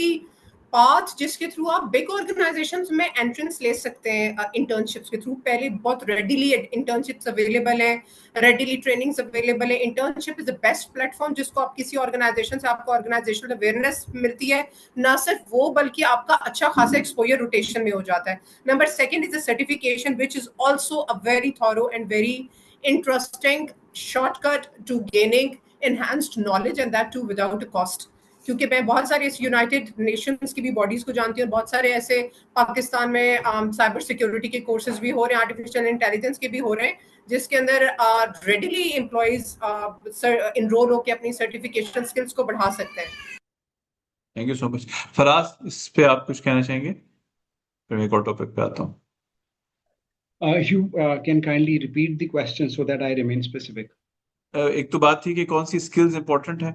path जिसके थ्रू आप बिग ऑर्गेनाइजेशंस में एंट्रेंस ले सकते हैं इंटर्नशिप्स के थ्रू। पहले बहुत रेडिली इंटर्नशिप्स अवेलेबल हैं, रेडिली ट्रेनिंग्स अवेलेबल है। Internship is the best platform जिसको आप किसी ऑर्गेनाइजेशन से, आपको ऑर्गेनाइजेशनल अवेयरनेस मिलती है। ना सिर्फ वो, बल्कि आपका अच्छा खासा एक्सपोजर रोटेशन में हो जाता है। Number second is the certification, which is also a very thorough and very interesting shortcut to gaining enhanced knowledge, and that too without a cost। क्योंकि मैं बहुत सारे इस यूनाइटेड नेशंस की भी बॉडीज को जानती हूँ, और बहुत सारे ऐसे पाकिस्तान में साइबर सिक्योरिटी के कोर्सेज भी हो रहे हैं, आर्टिफिशियल इंटेलिजेंस के भी हो रहे हैं, जिसके अंदर रेडिली एम्प्लॉयज इनरोल होकर अपनी सर्टिफिकेशन स्किल्स को बढ़ा सकते हैं। Thank you so much. Faraz, इस पे आप कुछ कहना चाहेंगे? फिर मैं एक और टॉपिक पे आता हूँ। You can kindly repeat the question so that I remain specific. एक तो बात थी कि कौन सी स्किल्स इंपॉर्टेंट है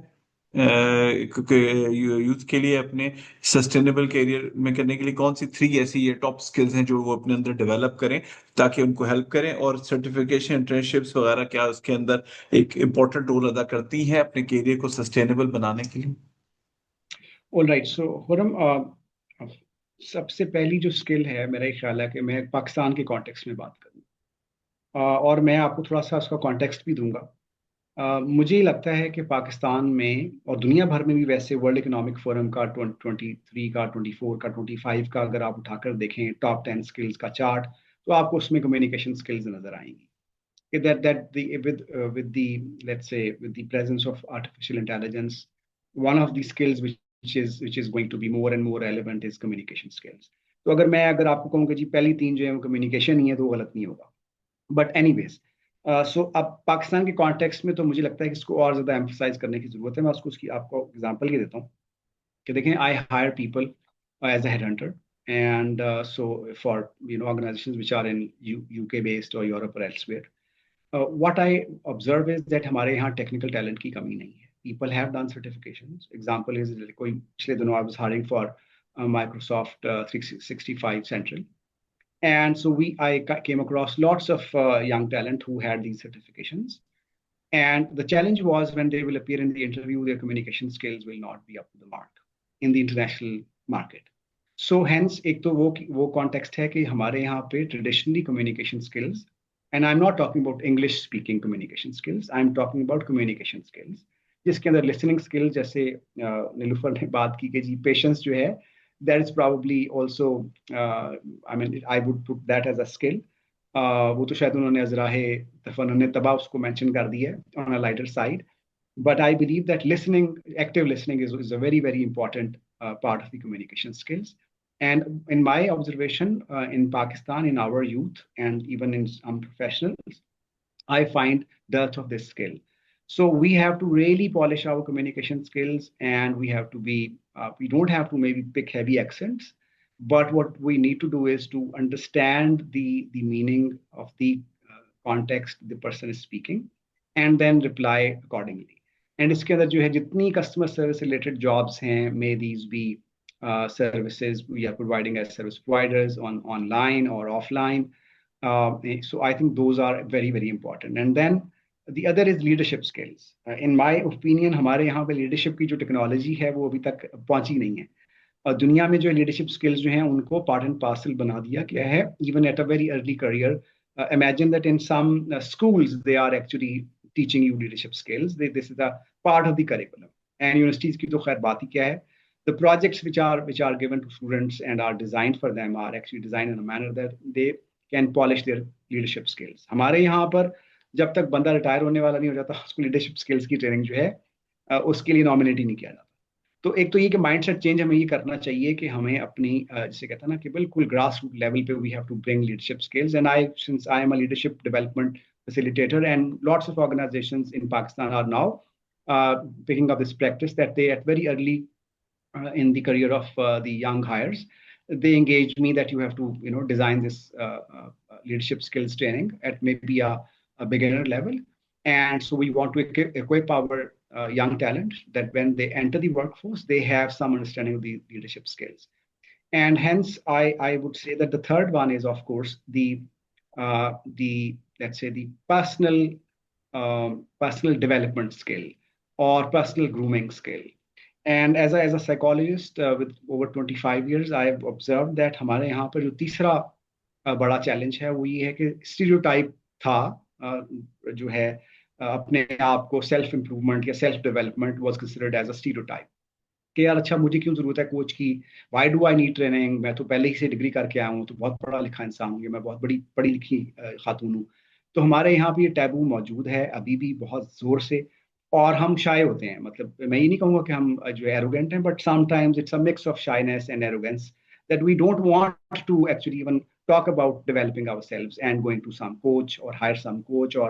यूथ के लिए अपने सस्टेनेबल करियर में करने के लिए, कौन सी 3 ऐसी ये टॉप स्किल्स हैं जो वो अपने अंदर डेवलप करें ताकि उनको हेल्प करें, और सर्टिफिकेशन, इंटर्नशिप्स वगैरह क्या उसके अंदर एक इम्पोर्टेंट रोल अदा करती हैं अपने करियर को सस्टेनेबल बनाने के लिए? All right, so Khurram, सबसे पहली जो स्किल है, मेरा ख्याल है कि मैं पाकिस्तान के कॉन्टेक्स्ट में बात करूँ, और मैं आपको थोड़ा सा उसका कॉन्टेक्स्ट भी दूंगा। मुझे लगता है कि पाकिस्तान में और दुनिया भर में भी, वैसे वर्ल्ड इकोनॉमिक फोरम का 23 का, 24 का, 25 का अगर आप उठाकर देखें टॉप 10 स्किल्स का चार्ट, तो आपको उसमें कम्युनिकेशन स्किल्स नजर आएंगी। With the, let's say, with the presence of artificial intelligence, one of the skills which is going to be more and more relevant is communication skills. तो अगर आपको कहूँ कि जी पहली 3 जो है वो कम्युनिकेशन ही है, तो वो गलत नहीं होगा। बट एनीवेज, सो अब पाकिस्तान के कॉन्टेक्स्ट में तो मुझे लगता है कि इसको और ज़्यादा एम्फोसाइज करने की ज़रूरत है। मैं उसको उसकी आपको एग्जांपल ये देता हूँ कि देखें, I hire people as a headhunter, and so for organisations which are in UK based और यूरोप और elsewhere, what I observe is that हमारे यहाँ टेक्निकल टैलेंट की कमी नहीं है। People have done certifications. Example is, कोई पिछले दिनों I was hiring for Microsoft 365 central, and so I came across lots of young talent who had these certifications. And the challenge was, when they will appear in the interview, their communication skills will not be up to the mark in the international market. So hence, एक तो वो context है कि हमारे यहाँ पे traditionally communication skills, and I'm not talking about English speaking communication skills, I'm talking about communication skills, जिसके अंदर listening skills, जैसे नीलूफर ने बात की कि जी patience जो है, that is probably also, I mean, I would put that as a skill. वो तो शायद उन्होंने अजराहे तफन्नुन तबा उसको मेंशन कर दिया है on a lighter side, but I believe that listening, active listening, is a very, very important part of the communication skills. And in my observation, in Pakistan, in our youth, and even in some professionals, I find dearth of this skill. So we have to really polish our communication skills, and we have to be, we don't have to maybe pick heavy accents, but what we need to do is to understand the meaning of the context the person is speaking, and then reply accordingly. And इसके अंदर जो है जितनी customer service related jobs हैं, may these be services we are providing as service providers online or offline. So I think those are very, very important. And then the other is leadership skills. In my opinion, हमारे यहाँ पे leadership की जो technology है वो अभी तक पहुंची नहीं है, और दुनिया में जो leadership skills जो हैं उनको part and parcel बना दिया गया है, even at a very early career. Imagine that in some schools they are actually teaching you leadership skills. This is a part of the curriculum. And universities की तो खैर बात ही क्या है, the projects which are given to students and are designed for them are actually designed in a manner that they can polish their leadership skills. हमारे यहाँ पर जब तक बंदा रिटायर होने वाला नहीं हो जाता, उसको लीडरशिप स्किल्स की ट्रेनिंग जो है उसके लिए नॉमिनेट ही नहीं किया जाता। तो एक तो ये कि माइंडसेट चेंज हमें ये करना चाहिए कि हमें अपनी जैसे कहते हैं ना कि बिल्कुल ग्रास रूट लेवल पे we have to bring leadership skills. And since I am a leadership development facilitator, and lots of organizations in Pakistan are now picking up this practice, that they at very early in the career of the young hires. They engaged me that you have to, design this leadership skills training at maybe a beginner level. And so we want to equip our young talent that when they enter the workforce, they have some understanding of the leadership skills. And hence, I would say that the third one is, of course, the let's say the personal development skill or personal grooming skill. And as a psychologist with over 25 years, I have observed that हमारे यहाँ पर जो तीसरा बड़ा challenge है वो ये है कि स्टीरियोटाइप था जो है अपने आप को सेल्फ इम्प्रूवमेंट या self development was considered as a stereotype कि यार अच्छा मुझे क्यों जरूरत है कोच की, why do I need training, मैं तो पहले ही से डिग्री करके आया हूँ, तो बहुत पढ़ा लिखा इंसान हूँ, मैं बहुत बड़ी पढ़ी लिखी खातून हूँ। तो हमारे यहाँ पे ये टैबू मौजूद है अभी भी बहुत जोर से, और हम शाय होते हैं। मतलब मैं ये नहीं कहूँगा कि हम जो एरोगेंट हैं, but sometimes it's a mix of shyness and arrogance that we don't want to actually even talk about developing ourselves and going to some coach or hire some coach or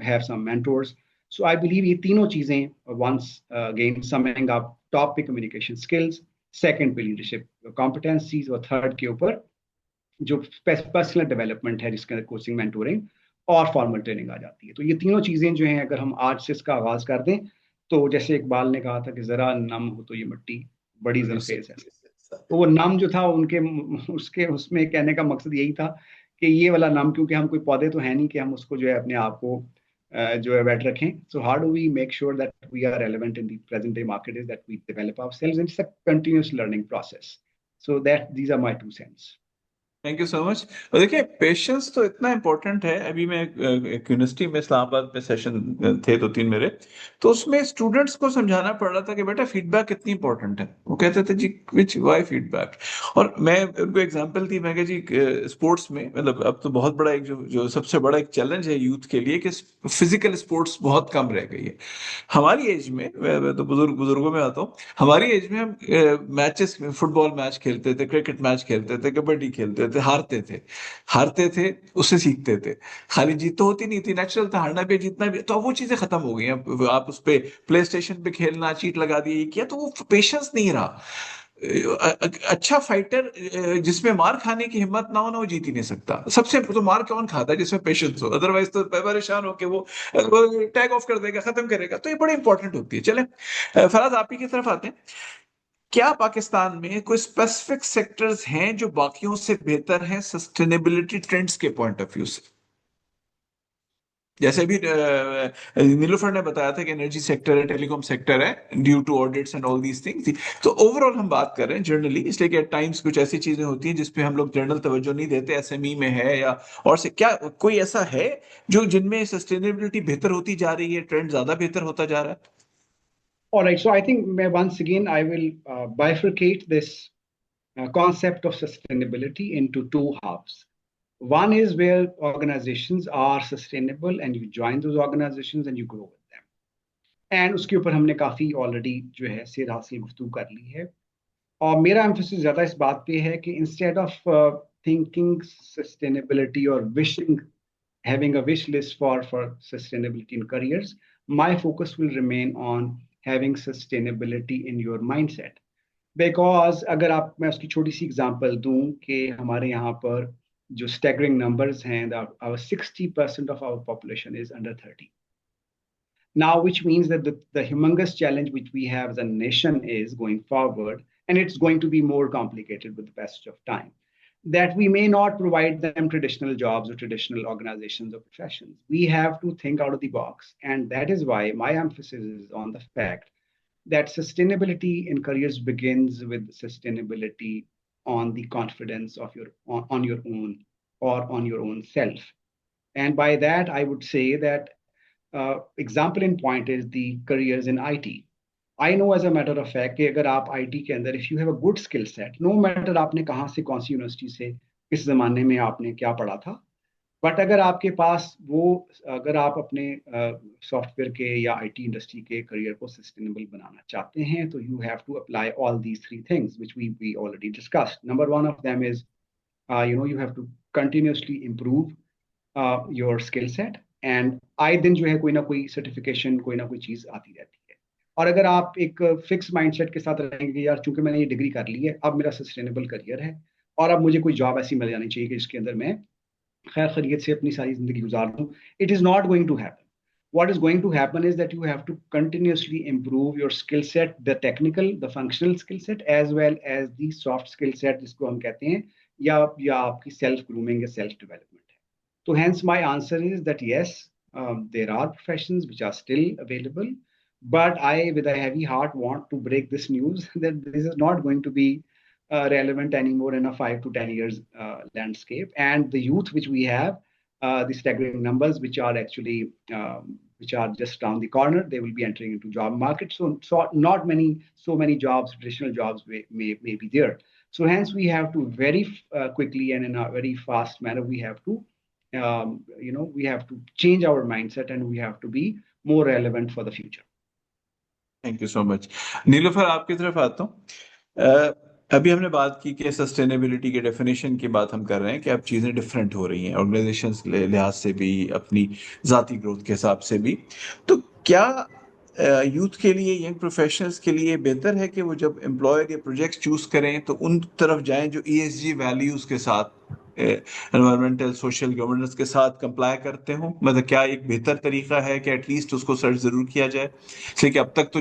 have some mentors. So I believe ये तीनों चीजें, once again summing up, top पे communication skills, second पे leadership competencies, और third के ऊपर जो personal development है जिसके अंदर कोचिंग, मेंटोरिंग और फॉर्मल ट्रेनिंग आ जाती है। तो ये तीनों चीजें जो हैं अगर हम आज से इसका आगाज कर दें, तो जैसे इकबाल ने कहा था कि जरा नम हो तो ये मिट्टी बड़ी जरखेज है, तो वो नम जो था उसके उसमें कहने का मकसद यही था कि ये वाला नम, क्योंकि हम कोई पौधे तो है नहीं कि हम उसको जो है अपने आप को जो है वेट रखें. So how do we make sure that we are relevant in the present day market is that we develop ourselves, and it's a continuous learning process. So that these are my 2 cents. Thank you so much. और देखिए, patience तो इतना important है. अभी मैं एक university में इस्लामाबाद में सेशन थे 2-3 मेरे, तो उसमें स्टूडेंट्स को समझाना पड़ रहा था कि बेटा फीडबैक कितनी इंपॉर्टेंट है. वो कहते थे जी विच वाई फीडबैक. और मैं उनको एग्जांपल दी, मैं कहा जी स्पोर्ट्स में मतलब अब तो बहुत बड़ा एक जो सबसे बड़ा एक चैलेंज है यूथ के लिए कि फिजिकल स्पोर्ट्स बहुत कम रह गई है. हमारी एज में, मैं तो बुजुर्गों में आता हूँ, हमारी एज में हम मैचेस, फुटबॉल मैच खेलते थे, क्रिकेट मैच खेलते थे, कबड्डी खेलते थे, हारते थे, उससे सीखते थे. खाली जीत तो होती नहीं थी, नेचुरल था, हारना भी जीतना भी. तो अब वो चीजें खत्म हो गई हैं. आप उस पे प्ले स्टेशन पे खेलना, चीट लगा दी, किया, तो वो पेशेंस नहीं रहा. अच्छा फाइटर जिसमें मार खाने की हिम्मत ना हो ना, वो जीत ही नहीं सकता. सबसे तो मार कौन खाता है? जिसमें पेशेंस हो. अदरवाइज तो परेशान होके वो टैग ऑफ कर देगा, खत्म करेगा. तो ये बड़ी इंपॉर्टेंट होती है. चले फराज, आप ही की तरफ आते हैं. क्या पाकिस्तान में कोई स्पेसिफिक सेक्टर्स हैं जो बाकियों से बेहतर हैं सस्टेनेबिलिटी ट्रेंड्स के पॉइंट ऑफ व्यू से? जैसे भी नीलूफर ने बताया था कि एनर्जी सेक्टर है, टेलीकॉम सेक्टर है, due to audits and all these things. तो ओवरऑल हम बात कर रहे हैं जनरली, इसलिए कि एट टाइम्स कुछ ऐसी चीजें होती हैं जिसपे हम लोग जनरल तवज्जो नहीं देते. एसएमई में है या और से, क्या कोई ऐसा है जो जिनमें सस्टेनेबिलिटी बेहतर होती जा रही है, ट्रेंड ज्यादा बेहतर होता जा रहा है? All right, so I think once again I will bifurcate this concept of sustainability into 2 halves. One is where organizations are sustainable and you join those organizations and you grow with them. And उसके ऊपर हमने काफ़ी already जो है सेर हासिल गुफ्तगू कर ली है. और मेरा emphasis ज़्यादा इस बात पे है कि instead of thinking sustainability or having a wish list for sustainability in careers, my focus will remain on having sustainability in your mindset. Because अगर आप, मैं उसकी छोटी सी एग्जांपल दूं कि हमारे यहाँ पर जो staggering numbers हैं, our 60% of our population is under 30. Now, which means that the humongous challenge which we have as a nation is going forward, and it's going to be more complicated with the passage of time, that we may not provide them traditional jobs or traditional organizations or professions. We have to think out of the box. And that is why my emphasis is on the fact that sustainability in careers begins with sustainability on the confidence of on your own or on your own self. And by that, I would say that example in point is the careers in IT. I know as a matter of fact कि अगर आप IT के अंदर, if you have a good skill set, no matter आपने कहाँ से, कौन सी university से, किस जमाने में आपने क्या पढ़ा था, बट अगर आपके पास वो, अगर आप अपने सॉफ्टवेयर के या IT इंडस्ट्री के करियर को सस्टेनेबल बनाना चाहते हैं, तो you have to apply all these 3 things which we already discussed. Number 1 of them is you have to continuously improve your skill set, and आए दिन जो है कोई ना कोई सर्टिफिकेशन, कोई ना कोई चीज आती रहती है. और अगर आप एक फिक्स माइंडसेट के साथ रहेंगे, यार चूंकि मैंने ये डिग्री कर ली है, अब मेरा सस्टेनेबल करियर है और अब मुझे कोई जॉब ऐसी मिल जानी चाहिए कि जिसके अंदर मैं खैर खैरियत से अपनी सारी जिंदगी गुजार दूं, it is not going to happen. What is going to happen is that you have to continuously improve your skill set, the technical, the functional skill set, as well as the soft skill set, जिसको हम कहते हैं, या आपकी self grooming या self development है. So hence my answer is that yes, there are professions which are still available, but I, with a heavy heart, want to break this news that this is not going to be relevant anymore in a 5 to 10 years landscape. And the youth which we have, the staggering numbers which are actually which are just around the corner, they will be entering into job market. So not so many jobs, traditional jobs may be there. So hence we have to very quickly and in a very fast manner, we have to we have to change our mindset and we have to be more relevant for the future. Thank you so much. Nilofar, आपकी तरफ आता हूँ। अभी हमने बात की कि sustainability के डेफिनेशन की बात हम कर रहे हैं कि अब चीज़ें डिफरेंट हो रही हैं ऑर्गेनाइजेशंस लिहाज से भी, अपनी ज़ाती ग्रोथ के हिसाब से भी। तो क्या यूथ के लिए, यंग प्रोफेशनल्स के लिए बेहतर है कि वो जब एम्प्लॉयर या प्रोजेक्ट्स चूज करें तो उन तरफ जाएं जो ईएसजी वैल्यूज के साथ, एनवायरमेंटल सोशल गवर्नेंस के साथ कंप्लाई करते हो? मतलब क्या एक बेहतर तरीका है कि एटलीस्ट उसको सर्च जरूर किया जाए? इसलिए कि अब तक तो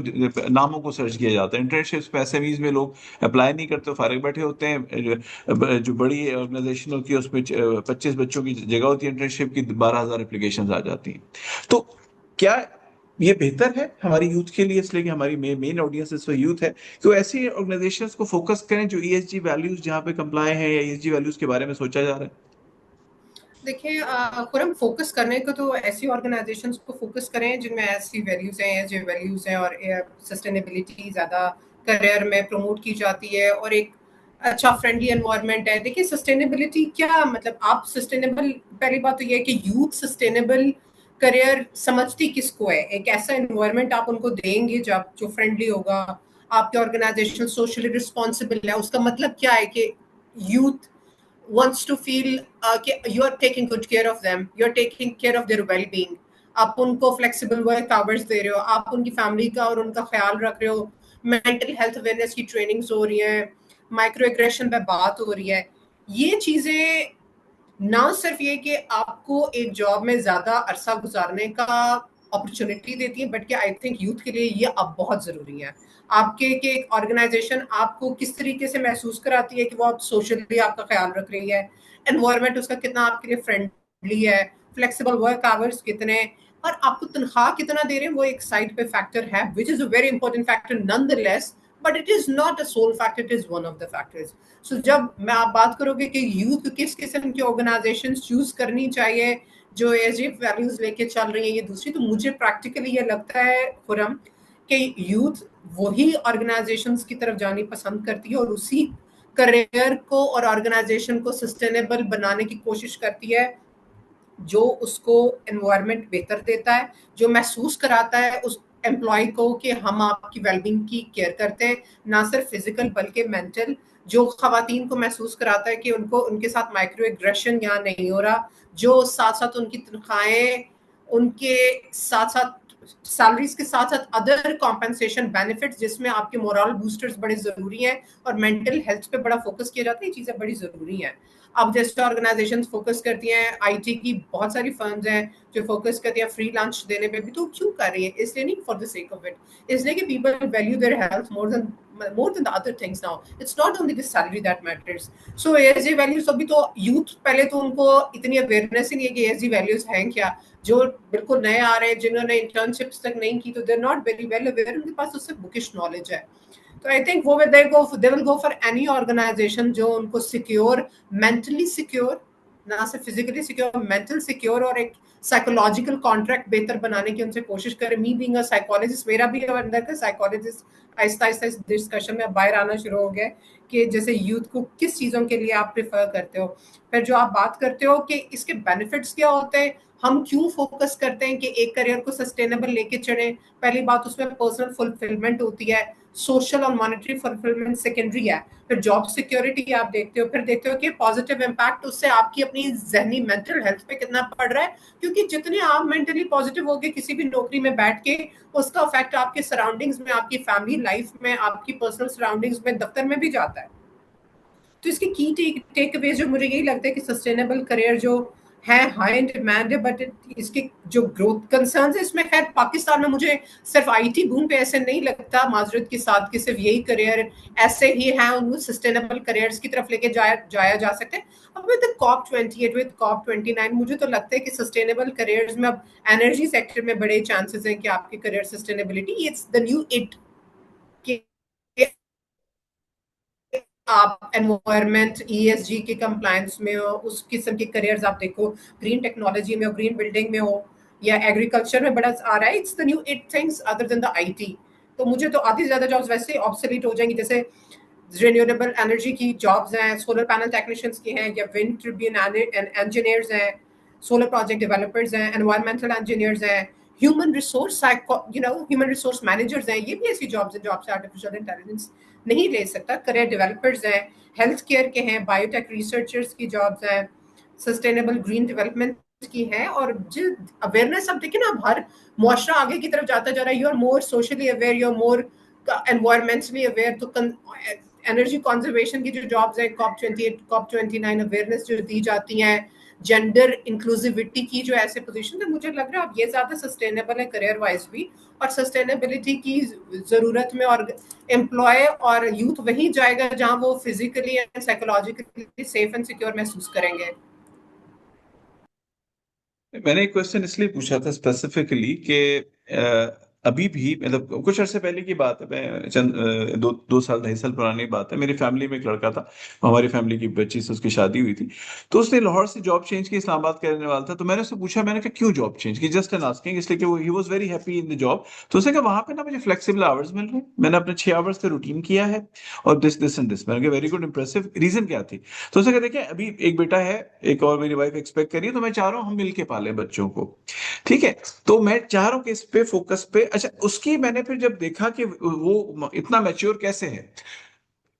नामों को सर्च किया जाता है, इंटर्नशिप्स पे एसएमईज में लोग अप्लाई नहीं करते, फारिग बैठे होते हैं। जो बड़ी ऑर्गेनाइजेशन होती है उसमें 25 बच्चों की जगह होती है इंटर्नशिप की, 12,000 एप्लीकेशन आ जाती हैं। तो क्या ये बेहतर है हमारी यूथ के लिए, इसलिए कि हमारी मेन ऑडियंस इस वक्त यूथ है, तो ऐसी ऑर्गेनाइजेशंस को फोकस करें जो ईएसजी वैल्यूज जहाँ पे कंप्लाई है या ईएसजी वैल्यूज के बारे में सोचा जा रहा है? देखिए खुरम, फोकस करने को तो ऐसी ऑर्गेनाइजेशंस को फोकस करें जिनमें ऐसी वैल्यूज हैं, जो वैल्यूज हैं, और सस्टेनेबिलिटी ज़्यादा करियर में प्रमोट की जाती है और एक अच्छा फ्रेंडली एनवायरनमेंट है। देखिए सस्टेनेबिलिटी क्या मतलब, आप सस्टेनेबल, पहली बात तो ये है कि यूथ सस्टेनेबल करियर समझती किसको है। एक ऐसा एनवायरनमेंट आप उनको देंगे जब जो फ्रेंडली होगा, आपके ऑर्गेनाइजेशन सोशली रिस्पॉन्सिबल है, उसका मतलब क्या है कि youth wants to feel you are taking good care of them, you are taking care of their well-being. आप उनको फ्लेक्सिबल वर्क आवर्स दे रहे हो, आप उनकी फैमिली का और उनका ख्याल रख रहे हो, मेंटल हेल्थ अवेयरनेस की ट्रेनिंग्स हो रही है, माइक्रो एग्रेशन पे बात हो रही है। ये चीजें ना सिर्फ ये कि आपको एक जॉब में ज्यादा अरसा गुजारने का अपॉर्चुनिटी देती है, बट कि आई थिंक यूथ के लिए ये अब बहुत जरूरी है। आपके कि एक ऑर्गेनाइजेशन आपको किस तरीके से महसूस कराती है कि वो आप सोशली आपका ख्याल रख रही है, एनवायरनमेंट उसका कितना आपके लिए फ्रेंडली है, फ्लेक्सिबल वर्क आवर्स कितने, और आपको तनख्वाह कितना दे रहे हैं, वो एक साइड पे फैक्टर है, which is a very important factor nonetheless, but it is not a sole factor, it is one of the factors. So जब मैं आप बात करोगे कि यूथ को किस किस्म की ऑर्गेनाइजेशन चूज करनी चाहिए जो एसजी वैल्यूज लेके चल रही है ये दूसरी, तो मुझे प्रैक्टिकली ये लगता है खुरम कि यूथ वही ऑर्गेनाइजेशंस की तरफ जानी पसंद करती है और उसी करियर को और ऑर्गेनाइजेशन को सस्टेनेबल बनाने की कोशिश करती है जो उसको एनवायरनमेंट बेहतर देता है, जो महसूस कराता है उस एम्प्लॉय को कि हम आपकी वेलबींग की केयर करते हैं, ना सिर्फ फिजिकल बल्कि मेंटल, जो खवातीन को महसूस कराता है कि उनको उनके साथ माइक्रो एग्रेशन यहाँ नहीं हो रहा, जो साथ साथ उनकी तनख्वाहें, उनके साथ साथ सैलरीज के साथ साथ अदर कॉम्पेंसेशन बेनिफिट्स जिसमें आपके मोरल बूस्टर्स बड़े जरूरी हैं और मेंटल हेल्थ पे बड़ा फोकस किया जाता है, ये चीजें बड़ी जरूरी हैं। अब जैसे ऑर्गेनाइजेशन फोकस करती हैं, आईटी की बहुत सारी फर्म्स हैं जो फोकस करती हैं फ्री लंच देने पे भी, तो क्यों कर रही है? इसलिए नहीं for the sake of it, इसलिए कि people value their health more than the other things now. It's not only the salary that matters. So ASG values, अभी तो यूथ, पहले तो उनको इतनी अवेयरनेस ही नहीं है कि ASG values हैं क्या, जो बिल्कुल नए आ रहे हैं जिन्होंने इंटर्नशिप्स तक नहीं की, तो they are not very well aware, उनके पास उससे बुकिश नॉलेज है। तो आई थिंक वो they will go for any organization जो उनको सिक्योर, मेंटली सिक्योर, ना सिर्फ फिजिकली सिक्योर, मेंटल सिक्योर, और एक साइकोलॉजिकल कॉन्ट्रैक्ट बेहतर बनाने की उनसे कोशिश करें। मी बीइंग अ साइकोलॉजिस्ट, मेरा भी अंदर का साइकोलॉजिस्ट आहिस्ता आहिस्ता इस डिस्कशन में बाहर आना शुरू हो गया कि जैसे यूथ को किस चीज़ों के लिए आप प्रेफर करते हो। फिर जो आप बात करते हो कि इसके बेनिफिट्स क्या होते हैं, हम क्यों फोकस करते हैं कि एक करियर को सस्टेनेबल लेके चढ़े, पहली बात उसमें पर्सनल फुलफिलमेंट होती है, सोशल और मॉनेटरी फुलफिलमेंट सेकेंडरी है, फिर जॉब सिक्योरिटी आप देखते हो, फिर देखते हो कि पॉजिटिव इम्पैक्ट उससे आपकी अपनी जहनी मेंटल हेल्थ पे कितना पड़ रहा है, क्योंकि जितने आप मेंटली पॉजिटिव होगे किसी भी नौकरी में बैठ के, उसका इफेक्ट आपके सराउंडिंग्स में, आपकी फैमिली लाइफ में, आपकी पर्सनल सराउंडिंग्स में, दफ्तर में भी जाता है। तो इसकी की टेक अवे जो मुझे यही लगता है कि सस्टेनेबल करियर जो है हाई इन डिमांड है, बट इसके जो ग्रोथ कंसर्न है इसमें, खैर पाकिस्तान में मुझे सिर्फ आईटी बूम पे ऐसे नहीं लगता, माजरत के साथ कि सिर्फ यही करियर ऐसे ही हैं, उनको सस्टेनेबल करियर्स की तरफ लेके जाया जा सकता है। अब विद COP28 विद COP29 मुझे तो लगता है कि सस्टेनेबल करियर्स में अब एनर्जी सेक्टर में बड़े चांसेस हैं कि आपके career sustainability it's the knew it, आप एनवायरमेंट ESG के कंप्लायंस में हो, उस किस्म के करियर्स आप देखो, ग्रीन टेक्नोलॉजी में हो, ग्रीन बिल्डिंग में हो, या एग्रीकल्चर में बड़ा आ रहा है, it's the knew it things other than the IT. तो मुझे तो आधी से ज्यादा जॉब्स वैसे ही ऑब्सोलीट हो जाएंगी, जैसे रिन्यूएबल एनर्जी की जॉब्स हैं, सोलर पैनल टेक्नीशियंस की हैं, या विंड टर्बाइन इंजीनियर्स हैं, सोलर प्रोजेक्ट डेवलपर्स हैं, एनवायरमेंटल इंजीनियर्स हैं, human resource human resource managers हैं, ये भी ऐसी जॉब्स हैं जॉब से आर्टिफिशियल इंटेलिजेंस नहीं ले सकता। करियर डेवलपर्स हैं, हेल्थ केयर के हैं, बायोटेक रिसर्चर्स की जॉब्स हैं, सस्टेनेबल ग्रीन डेवलपमेंट की है। और जो अवेयरनेस अब देखिए ना, अब हर मुआशरा आगे की तरफ जाता जा रहा है, you are more socially aware, you are more environmentally aware. तो एनर्जी कंजर्वेशन की जो जॉब्स है, COP28 COP29 अवेयरनेस जो दी जाती हैं, जेंडर इंक्लूसिविटी की जो ऐसे पोजीशन है, मुझे लग रहा है अब ये ज्यादा सस्टेनेबल है करियर वाइज भी, और सस्टेनेबिलिटी की जरूरत में और एम्प्लॉय और यूथ वहीं जाएगा जहां वो physically and psychologically safe and secure महसूस करेंगे। मैंने एक क्वेश्चन इसलिए पूछा था स्पेसिफिकली कि अभी भी, मतलब कुछ अरसे पहले की बात है, मैं चंद 2 साल 2.5 साल पुरानी बात है, मेरी फैमिली में एक लड़का था, हमारी फैमिली की बच्ची से उसकी शादी हुई थी, तो उसने लाहौर से जॉब चेंज की, इस्लामाबाद का रहने वाला था। तो मैंने उससे पूछा, मैंने कहा क्यों जॉब चेंज की, जस्ट एन आस्किंग, इसलिए कि वो he was very happy in the job. तो उसने कहा वहां पे ना मुझे फ्लेक्सिबल आवर्स मिल रहे हैं, मैंने अपने 6 आवर्स का रूटीन किया है, और दिस दिस एंड दिस। मैंने कहा वेरी गुड, इंप्रेसिव, रीजन क्या थी? तो उसने कहा देखिए अभी एक बेटा है, एक और मेरी वाइफ एक्सपेक्ट करी है, तो मैं चाह रहा हूँ हम मिलके पालें बच्चों को, ठीक है। तो मैं चाह रहा हूं कि इस पे फोकस पे, अच्छा उसकी मैंने फिर जब देखा कि वो इतना मैच्योर कैसे है,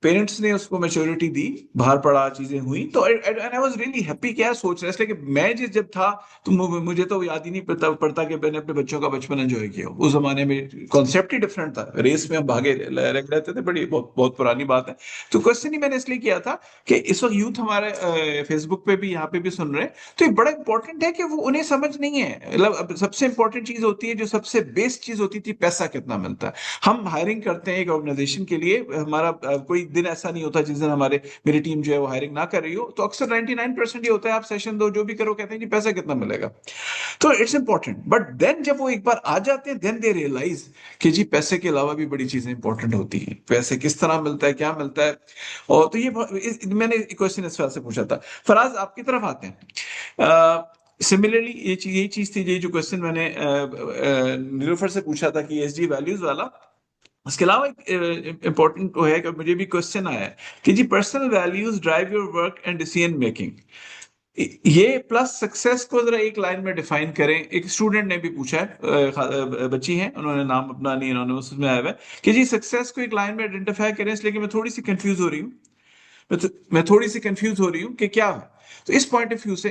पेरेंट्स ने उसको मैच्योरिटी दी, बाहर पढ़ा, चीजें हुई, तो आई वाज रियली हैप्पी। क्या सोच रहा है, इसलिए कि मैं जब था तो मुझे तो याद ही नहीं पड़ता कि मैंने अपने बच्चों का बचपन एंजॉय किया। उस जमाने में कॉन्सेप्ट ही डिफरेंट था, रेस में हम भागे लग रहते थे, बड़ी बहुत बहुत पुरानी बात है। तो क्वेश्चन ही मैंने इसलिए किया था कि इस वक्त यूथ हमारे फेसबुक पे भी, यहाँ पे भी सुन रहे हैं, तो ये बड़ा इंपॉर्टेंट है कि वो, उन्हें समझ नहीं है, मतलब सबसे इंपॉर्टेंट चीज होती है, जो सबसे बेस्ट चीज होती थी, पैसा कितना मिलता है। हम हायरिंग करते हैं एक ऑर्गेनाइजेशन के लिए, हमारा कोई दिन ऐसा नहीं होता जिस दिन मेरी टीम जो है वो हायरिंग ना कर रही हो, तो अक्सर 99% ये होता है, आप सेशन दो, जो भी करो, कहते हैं कि पैसा कितना मिलेगा। तो इट्स इंपॉर्टेंट, बट देन जब वो एक बार आ जाते हैं, देन दे रियलाइज कि जी पैसे के अलावा भी बड़ी चीजें इंपॉर्टेंट होती हैं, पैसे किस तरह मिलता है, क्या मिलता है। और तो मैंने क्वेश्चन इस वजह से पूछा था। फराज, आपकी तरफ आते हैं। सिमिलरली यही चीज थी, ये जो क्वेश्चन मैंने नीलोफर से पूछा था कि ESG वैल्यूज वाला। इसके अलावा एक इम्पोर्टेंट है कि मुझे भी क्वेश्चन आया है कि जी personal values drive your work and decision making, ये प्लस सक्सेस को जरा एक लाइन में डिफाइन करें। एक स्टूडेंट ने भी पूछा है, बच्ची है, उन्होंने नाम अपना नहीं, उन्होंने उसमें आया हुआ है कि जी सक्सेस को एक लाइन में आइडेंटिफाई करें, इसलिए कि मैं थोड़ी सी कंफ्यूज हो रही हूँ, मैं थोड़ी सी कंफ्यूज हो रही हूँ कि क्या है। तो इस पॉइंट ऑफ व्यू से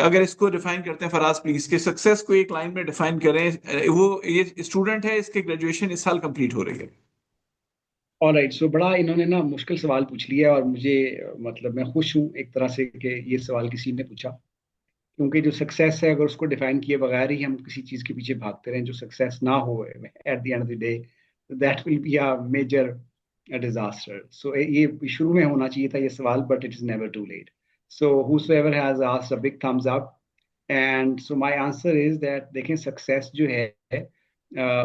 अगर इसको डिफाइन करते हैं फराज प्लीज, कि सक्सेस को एक लाइन में डिफाइन करें। वो ये स्टूडेंट है, इसके ग्रेजुएशन इस साल कंप्लीट हो रही है। ऑलराइट, सो बड़ा इन्होंने ना मुश्किल सवाल पूछ लिया, और मुझे मतलब मैं खुश हूँ एक तरह से कि ये सवाल किसी ने पूछा, क्योंकि जो सक्सेस है अगर उसको डिफाइन किए बगैर ही हम किसी चीज़ के पीछे भागते रहें जो सक्सेस ना हो at the end of the day, that will be a major disaster. So ये शुरू में होना चाहिए था ये सवाल, but it is never too late. So whosoever has asked a big thumbs up, and so my answer is that देखें success जो है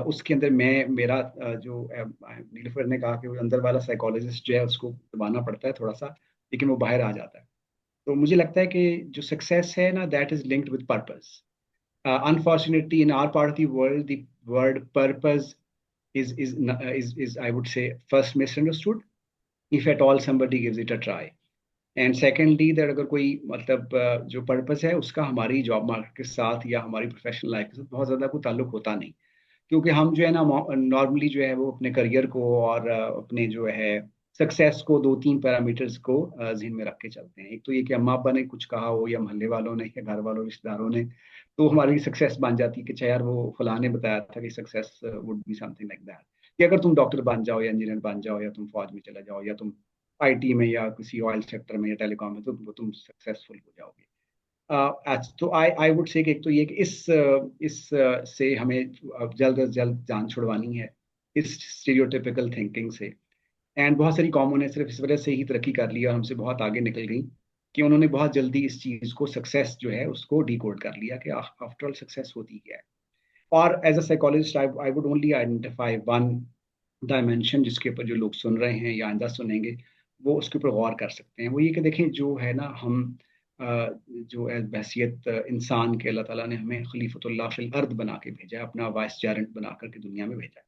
उसके अंदर मेरा जो नीलूफर ने कहा कि वो अंदर वाला साइकोलॉजिस्ट जो है उसको दबाना पड़ता है थोड़ा सा, लेकिन वो बाहर आ जाता है। तो मुझे लगता है कि जो सक्सेस है ना, that is linked with purpose. Unfortunately in our part of the world the word purpose is I would say first misunderstood, if at all somebody gives it a try. And secondly that अगर कोई मतलब जो purpose है उसका हमारी job market के साथ या हमारी प्रोफेशनल लाइफ के साथ बहुत ज़्यादा कोई ताल्लुक होता नहीं, क्योंकि हम जो है ना नॉर्मली जो है वो अपने करियर को और अपने जो है सक्सेस को दो तीन पैरामीटर्स को जहन में रख के चलते हैं। एक तो ये कि अम्मा अब्बा ने कुछ कहा हो या मोहल्ले वालों ने या घर वालों रिश्तेदारों ने, तो हमारी सक्सेस बन जाती है कि अच्छा यार वो फलां ने बताया था कि success would be something like that, कि अगर तुम डॉक्टर बन जाओ या इंजीनियर बन जाओ या तुम फौज में चले जाओ या तुम आईटी में या किसी ऑयल सेक्टर में या टेलीकॉम में, तो तुम सक्सेसफुल हो जाओगे। तो आई वुड से कि एक तो ये कि से हमें जल्द अज जल्द जान छुड़वानी है इस स्टीरियोटिपिकल थिंकिंग से। एंड बहुत सारी कौमों ने सिर्फ इस वजह से ही तरक्की कर लिया और हमसे बहुत आगे निकल गई कि उन्होंने बहुत जल्दी इस चीज को, सक्सेस जो है उसको डिकोड कर लिया कि आफ्टर ऑल सक्सेस होती क्या है। और as a psychologist I would only identify one dimension जिसके ऊपर जो लोग सुन रहे हैं या आइंदा सुनेंगे वो उसके ऊपर गौर कर सकते हैं। वो ये कि देखें, जो है ना हम जो बहसियत इंसान के अल्लाह ताला ने हमें खलीफतुल्लाह फिल अर्द बना के भेजा है, अपना वाइस जेरेंट बना करके दुनिया में भेजा है।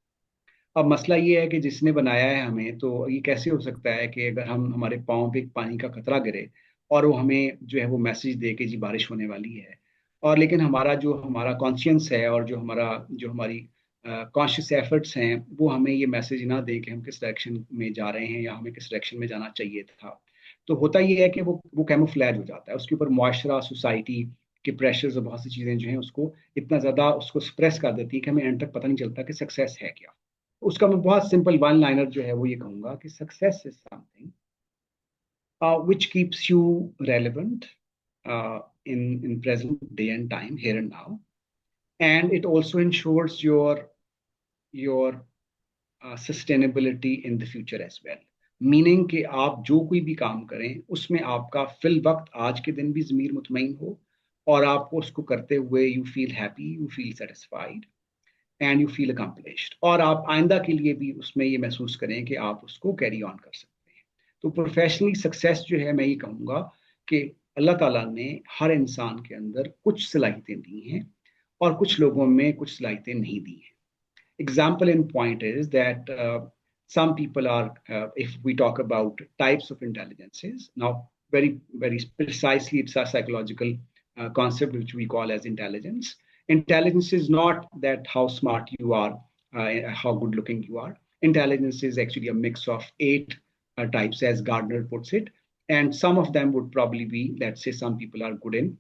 अब मसला ये है कि जिसने बनाया है हमें, तो ये कैसे हो सकता है कि अगर हम हमारे पाँव पे एक पानी का कतरा गिरे और वो हमें जो है वो मैसेज दे के जी बारिश होने वाली है, और लेकिन हमारा कॉन्शियंस है और जो हमारी कॉन्शियस एफर्ट्स हैं वो हमें ये मैसेज ना दे कि हम किस डायरेक्शन में जा रहे हैं या हमें किस डायरेक्शन में जाना चाहिए था। तो होता ये है कि वो कैमोफ्लैज हो जाता है, उसके ऊपर मुआशरा, सोसाइटी के प्रेशर्स और बहुत सी चीज़ें जो हैं उसको इतना ज़्यादा उसको स्प्रेस कर देती है कि हमें एंड तक पता नहीं चलता कि सक्सेस है क्या। उसका मैं बहुत सिंपल वन लाइनर जो है वो ये कहूंगा कि success is something which keeps you relevant in present day and time, here and now, and it also ensures your sustainability in the future as well. Meaning कि आप जो कोई भी काम करें उसमें आपका फिल वक्त आज के दिन भी ज़मीर मुतमईन हो और आपको उसको करते हुए you feel happy, you feel satisfied and you feel accomplished, और आप आइंदा के लिए भी उसमें ये महसूस करें कि आप उसको कैरी ऑन कर सकते हैं। तो प्रोफेशनली सक्सेस जो है, मैं ये कहूँगा कि अल्लाह ताला ने हर इंसान के अंदर कुछ सलाहियतें दी हैं और कुछ लोगों में कुछ सलाहियतें नहीं दी हैं। Example in point is that some people are, if we talk about types of intelligences, now very precisely, it's a psychological concept which we call as intelligence. Intelligence is not that how smart you are, how good looking you are. Intelligence is actually a mix of 8 types, as Gardner puts it. And some of them would probably be, let's say, some people are good in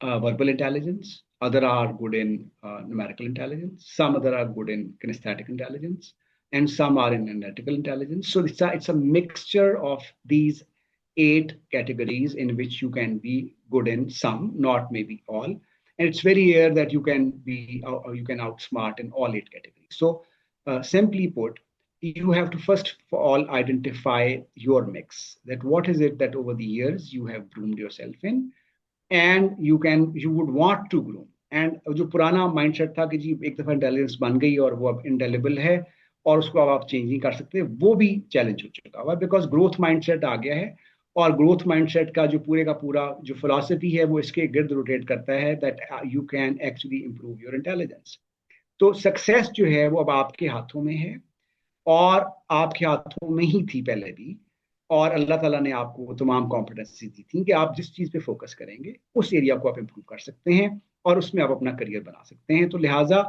verbal intelligence, other are good in numerical intelligence, some other are good in kinesthetic intelligence, and some are in analytical intelligence. So it's a mixture of these 8 categories in which you can be good in some, not maybe all. And it's very rare that you can be or you can outsmart in all 8 categories. So simply put, you have to first of all identify your mix, that what is it that over the years you have groomed yourself in, and you would want to grow. And जो पुराना mindset था कि जी एक दफा intelligence बन गई और वो अब इंडेलिबल है और उसको अब आप चेंज नहीं कर सकते, वो भी चैलेंज हो चुका हुआ, बिकॉज ग्रोथ माइंडसेट आ गया है। और ग्रोथ माइंडसेट का पूरा जो फिलॉसफी है वो इसके गिर्द रोटेट करता है that you can actually improve your intelligence. तो सक्सेस जो है वो अब आपके हाथों में है और आपके हाथों में ही थी पहले भी, और अल्लाह ताला ने आपको वो तमाम कॉम्पिटेंसी दी थी कि आप जिस चीज़ पे फोकस करेंगे उस एरिया को आप इम्प्रूव कर सकते हैं और उसमें आप अपना करियर बना सकते हैं। तो लिहाजा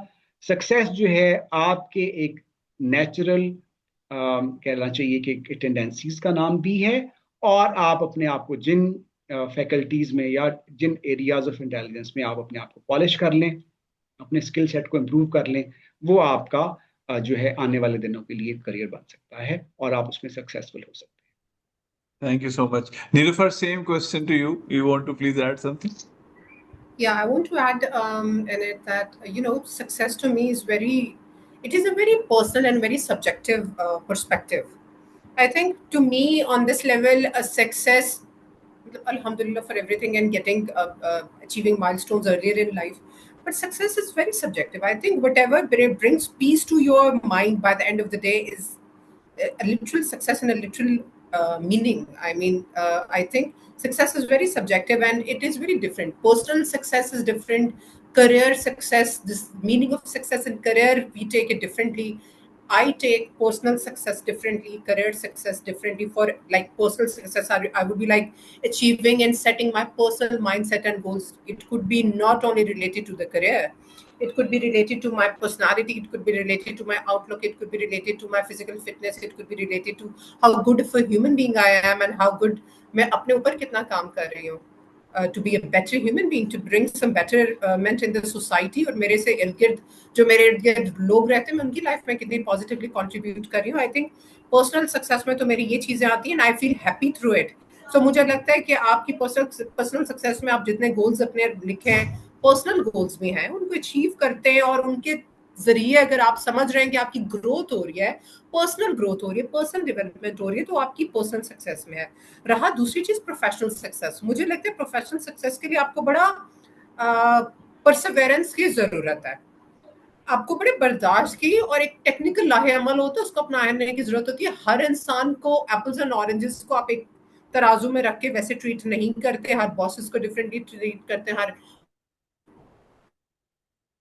सक्सेस जो है आपके एक नेचुरल कहना चाहिए कि टेंडेंसीज का नाम भी है, और आप अपने आप को जिन फैकल्टीज में या जिन एरियाज ऑफ इंटेलिजेंस में आप अपने आप को पॉलिश कर लें, अपने स्किल सेट को इम्प्रूव कर लें, वो आपका जो है आने वाले दिनों के लिए करियर बन सकता है और आप उसमें सक्सेसफुल हो सकते हैं। Thank you so much. Nilufar, same question to you. You want to please add something? Yeah, I want to add in it that success to me is it is a very personal and very subjective perspective. I think to me on this level, a success, alhamdulillah for everything and getting achieving milestones earlier in life, but success is very subjective. I think whatever brings peace to your mind by the end of the day is a literal success and a literal meaning. I mean, I think success is very subjective and it is very different. Personal success is different. Career success, this meaning of success in career, we take it differently. I take personal success differently, career success differently. For like personal success, I would be like achieving and setting my personal mindset and goals. It could be not only related to the career, it could be related to my personality, it could be related to my outlook, it could be related to my physical fitness, it could be related to how good of a human being I am and how good मैं अपने ऊपर कितना काम कर रही हूँ to be a better human being, to bring some betterment in the society. और मेरे से इर्द गिर्द जो मेरे इर्द गिर्द लोग रहते हैं मैं उनकी लाइफ में कितनी पॉजिटिवली कंट्रीब्यूट कर रही हूँ. आई थिंक पर्सनल सक्सेस में तो मेरी ये चीजें आती हैं and I feel happy through it. So मुझे लगता है कि आपकी पर्सनल सक्सेस में आप जितने गोल्स अपने लिखे हैं, पर्सनल गोल्स भी हैं, उनको अचीव करते हैं और उनके जरिए अगर आप समझ रहे हैं कि आपकी ग्रोथ हो रही है, पर्सनल ग्रोथ हो रही है, पर्सनल डेवलपमेंट हो रही है, तो आपकी पर्सनल सक्सेस में है. रहा दूसरी चीज प्रोफेशनल सक्सेस, मुझे लगता है प्रोफेशनल सक्सेस के लिए आपको बड़ा परसेवेरेंस की जरूरत है, आपको बड़े बर्दाश्त की और एक टेक्निकल लाहेअमल होता है उसको अपनाने की जरूरत होती है. हर इंसान को एप्पल्स एंड ऑरेंजेस को आप एक तराजू में रख के वैसे ट्रीट नहीं करते, हर बॉसेस को डिफरेंटली ट्रीट करते हैं, हर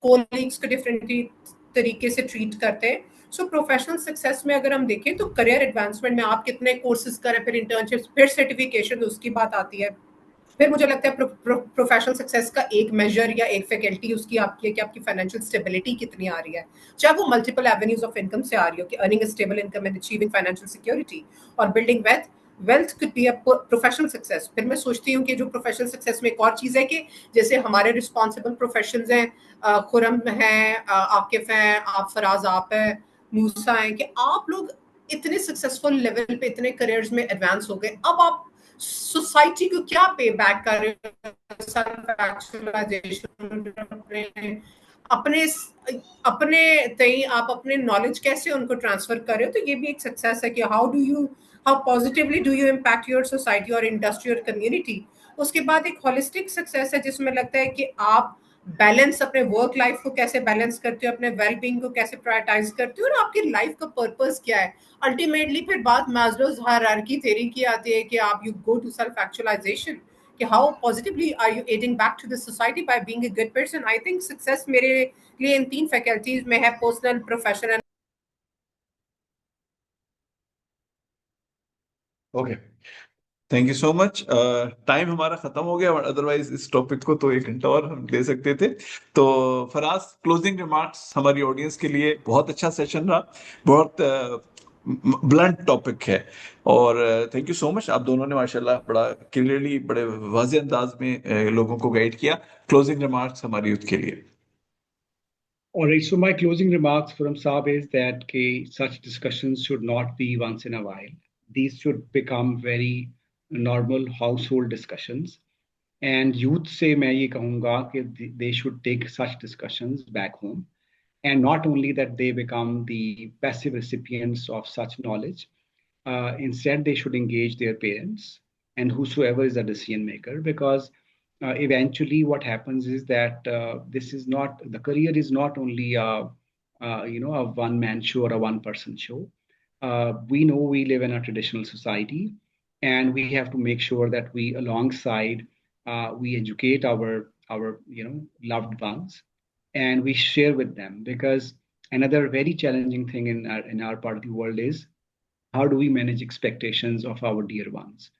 कोलीग्स को डिफरेंटली तरीके से ट्रीट करते हैं. सो प्रोफेशनल सक्सेस में अगर हम देखें तो करियर एडवांसमेंट में आप कितने कोर्सेज करें, फिर इंटर्नशिप, फिर सर्टिफिकेशन, उसकी बात आती है. फिर मुझे लगता है प्रोफेशनल सक्सेस का एक मेजर या एक फैकल्टी उसकी आपकी है कि आपकी फाइनेंशियल स्टेबिलिटी कितनी आ रही है, चाहे वो मल्टीपल एवेन्यूज ऑफ इनकम से आ रही हो कि earning a stable income and achieving financial security और building wealth could be a professional success. फिर मैं सोचती हूँ कि जो प्रोफेशनल सक्सेस में एक और चीज़ है कि जैसे हमारे रिस्पॉन्सिबल प्रोफेशंस हैं, खुरम हैं, आकिफ हैं, आप फराज आप हैं, मूसा हैं, कि आप लोग इतने सक्सेसफुल लेवल पे इतने करियर्स में एडवांस हो गए, अब आप सोसाइटी को क्या पे बैक कर रहे हो, सेल्फ एक्चुअलाइजेशन, अपने अपने तई आप अपने नॉलेज कैसे उनको ट्रांसफर कर रहे हो, तो ये भी एक सक्सेस है कि how positively do you impact your society और इंडस्ट्री और कम्युनिटी. उसके बाद एक होलिस्टिक सक्सेस है जिसमें लगता है कि आप बैलेंस अपने वर्क लाइफ को कैसे बैलेंस करते हो, अपने वेलबींग को कैसे प्रायोरिटाइज करते हो और आपकी लाइफ का पर्पस क्या है. अल्टीमेटली फिर बात मैस्लोज हायरार्की थ्योरी की आती है कि आप you go to self actualization, कि how positively are you adding back to the society by being a good person. I think success मेरे लिए इन तीन फैकल्टीज में है, personal, professional. Okay, thank you so much. Time हमारा खत्म हो गया, अदरवाइज इस टॉपिक को तो 1 घंटा और हम ले सकते थे. तो फराज, क्लोजिंग रिमार्क्स हमारी ऑडियंस के लिए. बहुत अच्छा सेशन रहा, बहुत ब्लंट टॉपिक है, और थैंक यू सो मच. आप दोनों ने माशाल्लाह बड़ा क्लियरली, बड़े वाज़ेह अंदाज में लोगों को गाइड किया. क्लोजिंग रिमार्क्स हमारी यूथ के लिए. All right, so my closing remarks from Saab is that such discussions should not be once in a while. These should become very normal household discussions. And youth से मैं ये कहूँगा कि they should take such discussions back home. And not only that they become the passive recipients of such knowledge, instead they should engage their parents and whosoever is a decision maker, because eventually what happens is that this is not, the career is not only a one man show or a one person show. We know we live in a traditional society, and we have to make sure that we alongside we educate our loved ones, and we share with them, because another very challenging thing in our part of the world is how do we manage expectations of our dear ones.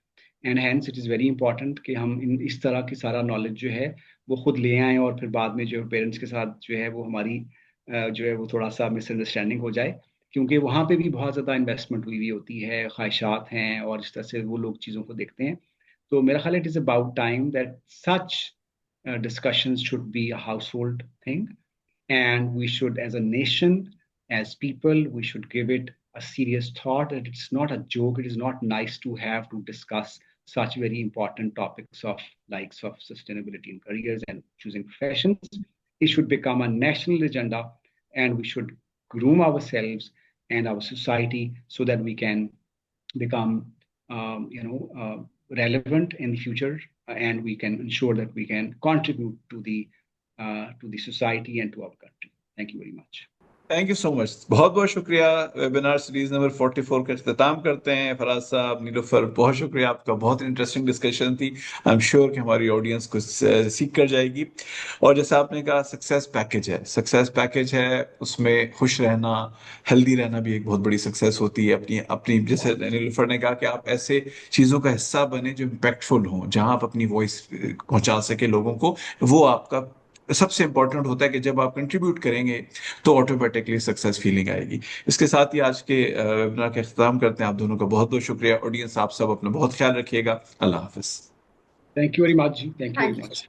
And hence it is very important कि हम इस तरह की सारा knowledge जो है वो खुद ले आएँ, और फिर बाद में जो पेरेंट्स के साथ जो है वो हमारी जो है वो थोड़ा सा मिसअंडरस्टैंडिंग हो जाए, क्योंकि वहाँ पे भी बहुत ज़्यादा इन्वेस्टमेंट हुई होती है, ख्वाहिशात हैं, और इस तरह से वो लोग चीज़ों को देखते हैं. तो मेरा ख्याल it is about time that such discussions should be a household thing, and we should, as a nation, as people, we should give it a serious thought, that it's not a joke, it is not nice to have to discuss such very important topics of likes of sustainability in careers and choosing professions. It should become a national agenda, and we should groom ourselves and our society so that we can become relevant in the future, and we can ensure that we can contribute to the society and to our country. Thank you very much. Thank you so much, बहुत बहुत शुक्रिया। Webinar series number 44 का इख्तिताम करते हैं। फराज साहब, नीलुफर, बहुत शुक्रिया आपका, बहुत इंटरेस्टिंग डिस्कशन थी। आई एम श्योर कि हमारी ऑडियंस कुछ सीख कर जाएगी। और जैसे आपने कहा, सक्सेस पैकेज है, सक्सेस पैकेज है, उसमें खुश रहना, हेल्दी रहना भी एक बहुत बड़ी सक्सेस होती है। अपनी अपनी जैसे नीलुफर ने कहा कि आप ऐसे चीज़ों का हिस्सा बने जो इम्पैक्टफुल हों, जहां आप अपनी वॉइस पहुंचा सके लोगों को, वो आपका सबसे इंपॉर्टेंट होता है कि जब आप कंट्रीब्यूट करेंगे तो ऑटोमेटिकली सक्सेस फीलिंग आएगी। इसके साथ ही आज के वेबिनार का इख्तिताम करते हैं। आप दोनों का बहुत बहुत शुक्रिया। ऑडियंस, आप सब अपना बहुत ख्याल रखिएगा। अल्लाह हाफिज। Thank you very much. Ji. Thank you very Thank you. much.